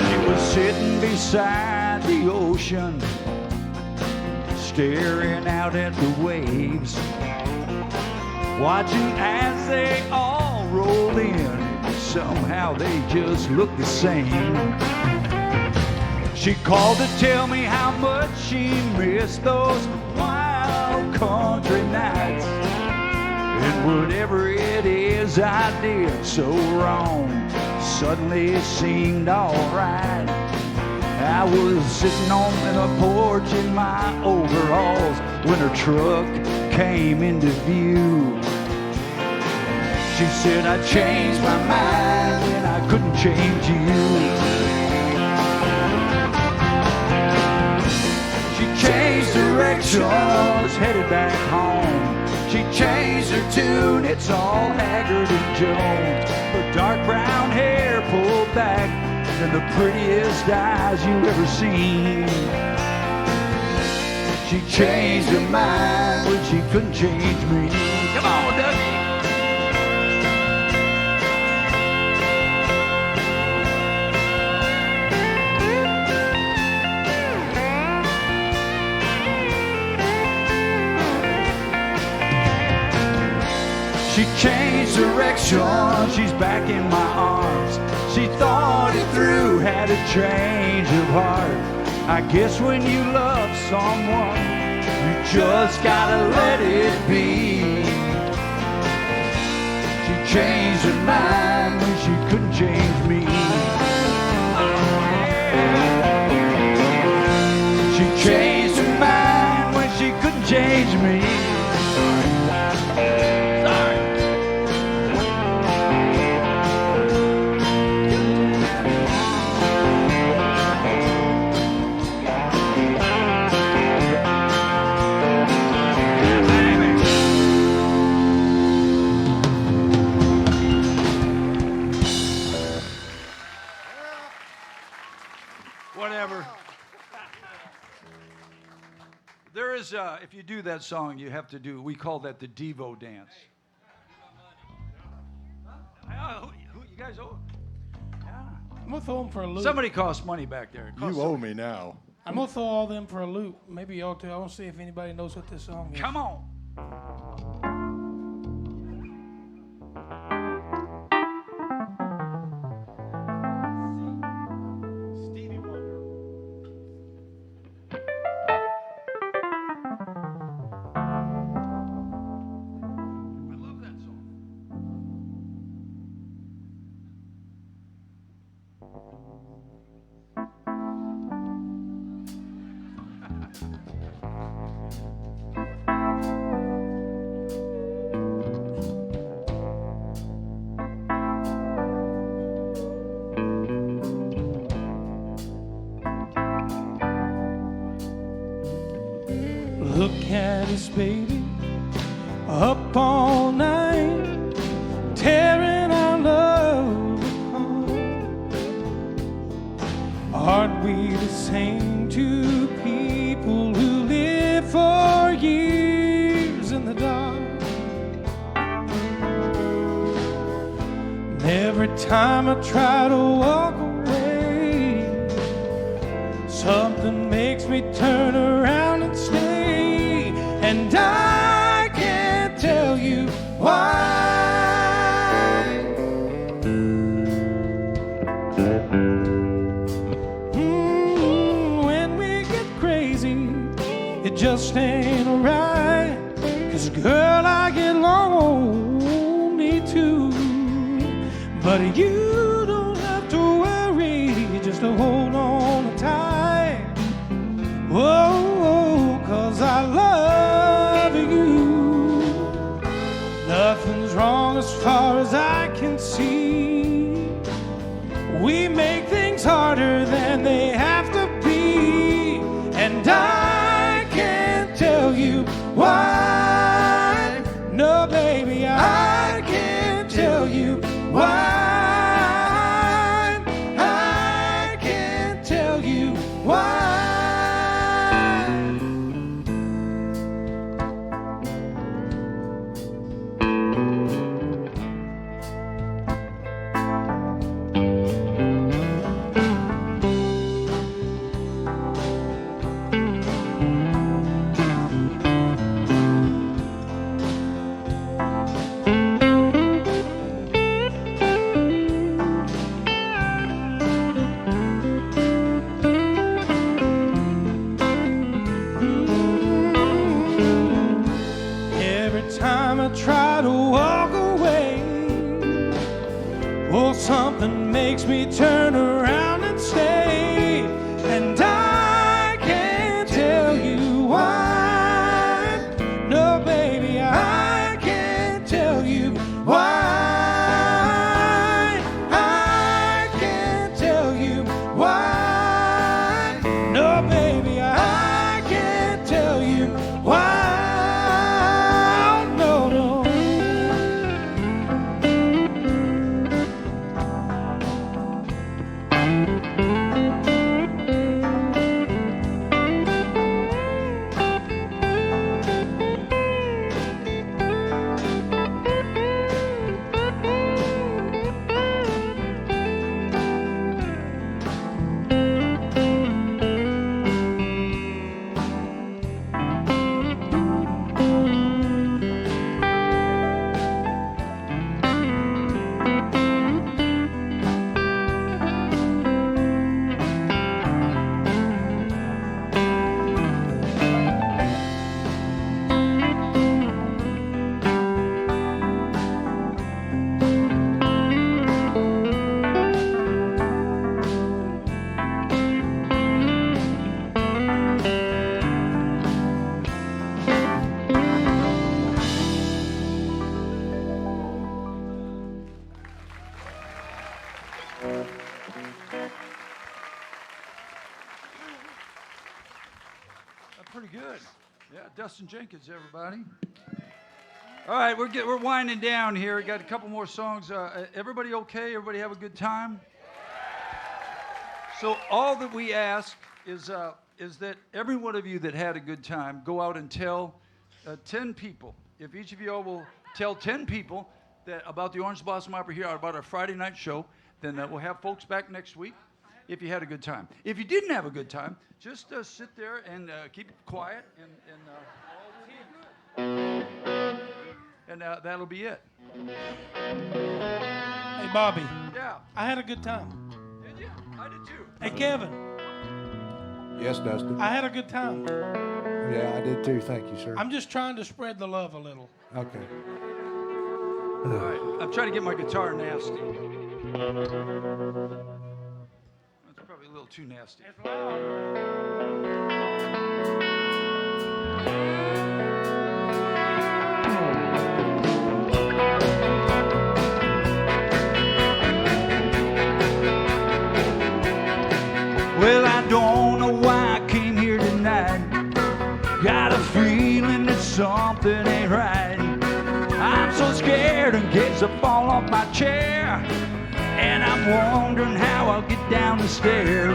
A: She was sitting beside the ocean, staring out at the waves, watching as they all rolled in. Somehow they just looked the same. She called to tell me how much she missed those wild country nights. And whatever it is I did so wrong suddenly seemed alright. I was sitting on the porch in my overalls when her truck came into view. She said, I changed my mind when I couldn't change you. She changed directions, headed back home. She changed her tune, it's all Haggard and Jones. Her dark brown hair pulled back and the prettiest eyes you've ever seen. She changed her mind when she couldn't change me. Come on, Dougie. She changed direction, she's back in my arms. She thought it through, had a change of heart. I guess when you love someone, you just gotta let it be. She changed her mind when she couldn't change me. She changed her mind when she couldn't change me. There is, if you do that song, you have to do, we call that the Devo dance. You guys owe? Yeah.
B: I'm gonna throw them for a loop.
A: Somebody costs money back there.
E: You owe me now.
B: I'm gonna throw all them for a loop. Maybe y'all too. I want to see if anybody knows what this song is.
A: Come on.
B: Stevie Wonder.
A: I love that song.
B: Look at us, baby, up all night, tearing our love apart. Aren't we the same two people who live for years in the dark? And every time I try to walk away, something makes me turn around and stay. And I can't tell you why. When we get crazy, it just ain't right. 'Cause girl, I get lonely too. But you don't have to worry, just to hold on tight. Whoa, 'cause I love you. Nothing's wrong as far as I can can see. We make things harder than they have to be, and I can't tell you why. No, baby, I can't tell you why. I can't tell you why. Try to walk away. Oh, something makes me turn around and stay, and I can't tell you why. No, baby, I can't tell you why. I can't tell you why. No, baby, I can't tell you why.
A: Pretty good. Yeah, Dustin Jenkins, everybody. All right, we're winding down here. We got a couple more songs. Everybody okay? Everybody have a good time? So all that we ask is that every one of you that had a good time go out and tell 10 people. If each of you all will tell 10 people that about the Orange Blossom Opera here, about our Friday night show, then we'll have folks back next week. If you had a good time. If you didn't have a good time, just sit there and keep quiet, and that'll be it.
B: Hey, Bobby.
A: Yeah.
B: I had a good time.
A: Did you? I did too.
B: Hey, Kevin.
F: Yes, Dustin.
B: I had a good time.
F: Yeah, I did too. Thank you, sir.
B: I'm just trying to spread the love a little.
F: Okay.
A: All right. I'm trying to get my guitar nasty. That's probably a little too nasty.
B: It's loud.
A: Well, I don't know why I came here tonight. Got a feeling that something ain't right. I'm so scared in case I fall off my chair, and I'm wondering how I'll get down the stairs.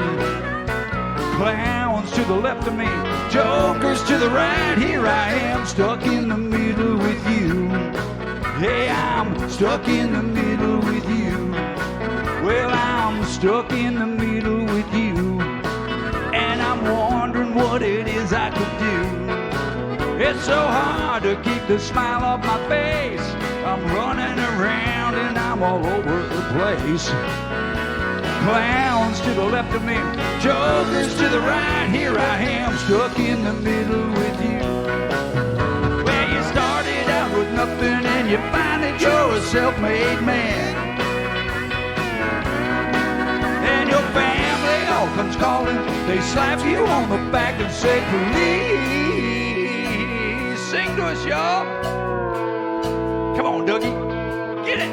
A: Clowns to the left of me, jokers to the right. Here I am, stuck in the middle with you. Hey, I'm stuck in the middle with you. Well, I'm stuck in the middle with you, and I'm wondering what it is I could do. It's so hard to keep the smile off my face. I'm running around and I'm all over the place. Clowns to the left of me, jokers to the right. Here I am, stuck in the middle with you. Well, you started out with nothing and you find that you're a self-made man. And your family all comes calling. They slap you on the back and say, please sing to us, y'all. Come on, Dougie, get it.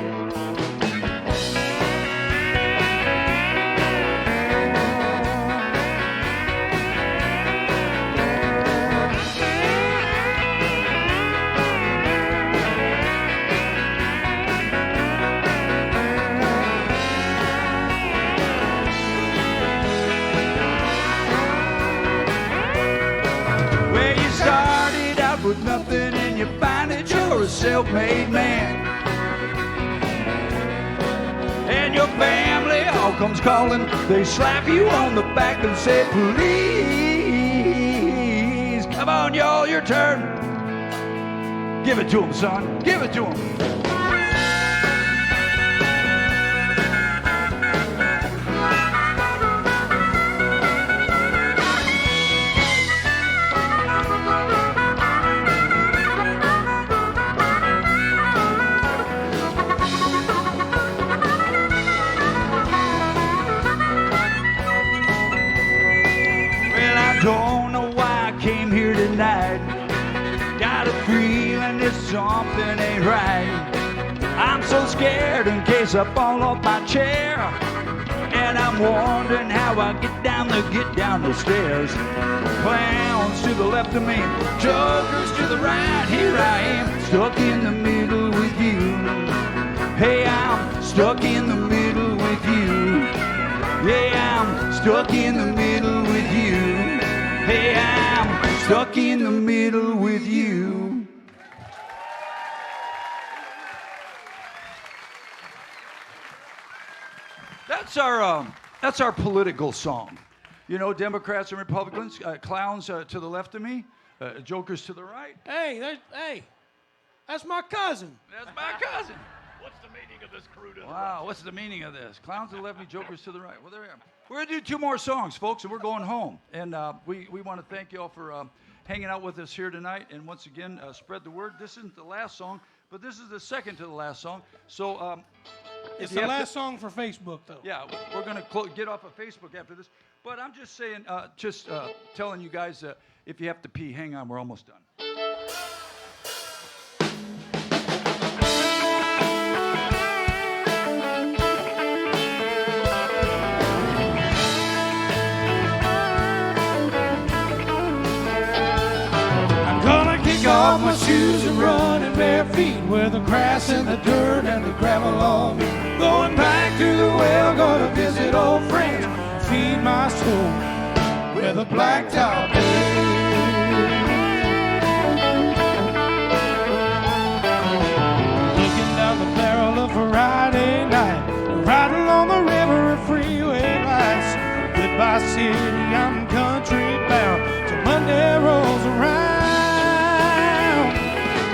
A: a self-made man. And your family all comes calling. They slap you on the back and say, please, come on, y'all, your turn. Give it to him, son. Give it to him. Don't know why I came here tonight. Got a feeling that something ain't right. I'm so scared in case I fall off my chair. And I'm wondering how I get down the stairs. Clowns to the left of me, jokers to the right. Here I am, stuck in the middle with you. Hey, I'm stuck in the middle with you. Yeah, I'm stuck in the middle with you. Hey, I'm stuck in the middle with you. That's our political song. You know, Democrats and Republicans, clowns to the left of me, jokers to the right.
B: Hey, that's my cousin.
A: That's my cousin. What's the meaning of this crew to the right? Wow, what's the meaning of this? Clowns to the left of me, jokers to the right. Well, there we are. We're going to do 2 more songs, folks, and we're going home. And we want to thank you all for hanging out with us here tonight. And once again, spread the word. This isn't the last song, but this is the second to the last song. So
B: It's the last song for Facebook, though.
A: yeah, we're going to get off of Facebook after this. But I'm just saying, telling you guys, if you have to pee, hang on, we're almost done.
B: Off my shoes and running bare feet where the grass and the dirt and the gravel all meet. Going back to the well, gonna visit old friends, feed my soul where the blacktop is. Looking down the barrel of Friday night, right along the river of freeway lights. Goodbye city, I'm country bound till Monday rolls around.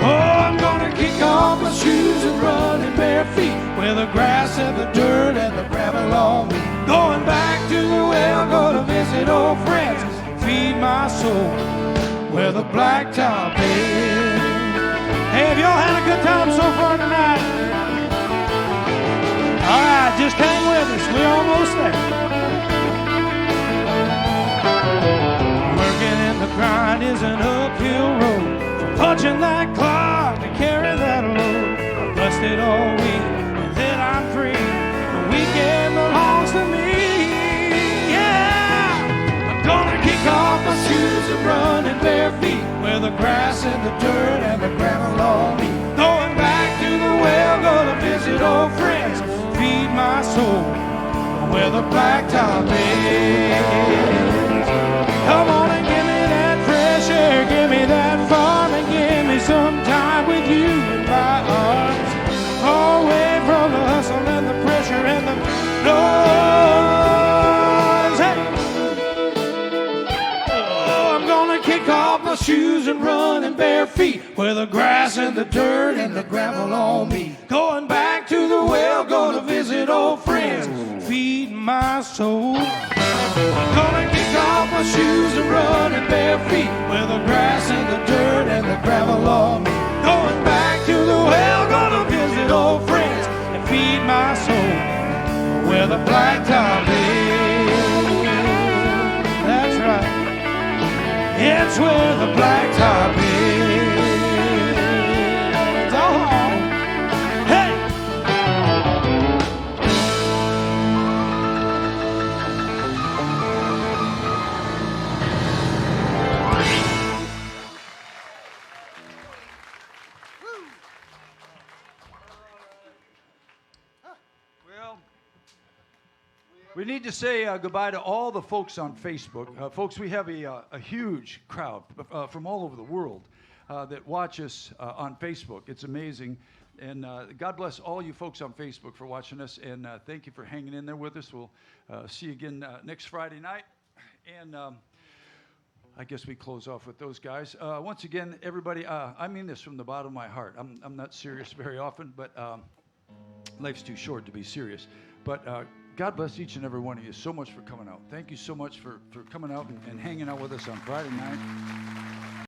B: Oh, I'm gonna kick off my shoes and run in bare feet where the grass and the dirt and the gravel all meet. Going back to the well, gonna visit old friends, feed my soul where the blacktop is. Hey, have y'all had a good time so far tonight? All right, just hang with us. We're almost there. Working in the grind is an uphill road. Punching that clock to carry that load. I busted all week and then I'm free. The weekend belongs to me. Yeah, I'm gonna kick off my shoes and run in bare feet where the grass and the dirt and the gravel all meet. Going back to the well, gonna visit old friends, feed my soul where the blacktop is. Come on and give me that fresh air, give me that farm, and give me some time with you in my arms. Away from the hustle and the pressure and the noise. Hey! Oh, I'm gonna kick off my shoes and run in bare feet where the grass and the dirt and the gravel all meet. Going back to the well, gonna visit old friends, feed my soul. Gonna kick off my shoes and run in bare feet where the grass and the dirt and the gravel all meet. Going back to the well, gonna visit old friends and feed my soul where the blacktop is. That's right. It's where the blacktop is. Oh, hey!
A: We need to say goodbye to all the folks on Facebook. Folks, we have a huge crowd from all over the world. that watch us on Facebook. It's amazing. And God bless all you folks on Facebook for watching us. And thank you for hanging in there with us. We'll see you again next Friday night. And I guess we close off with those guys. Once again, everybody, I mean this from the bottom of my heart. I'm not serious very often, but life's too short to be serious. But God bless each and every one of you so much for coming out. Thank you so much for coming out and hanging out with us on Friday night.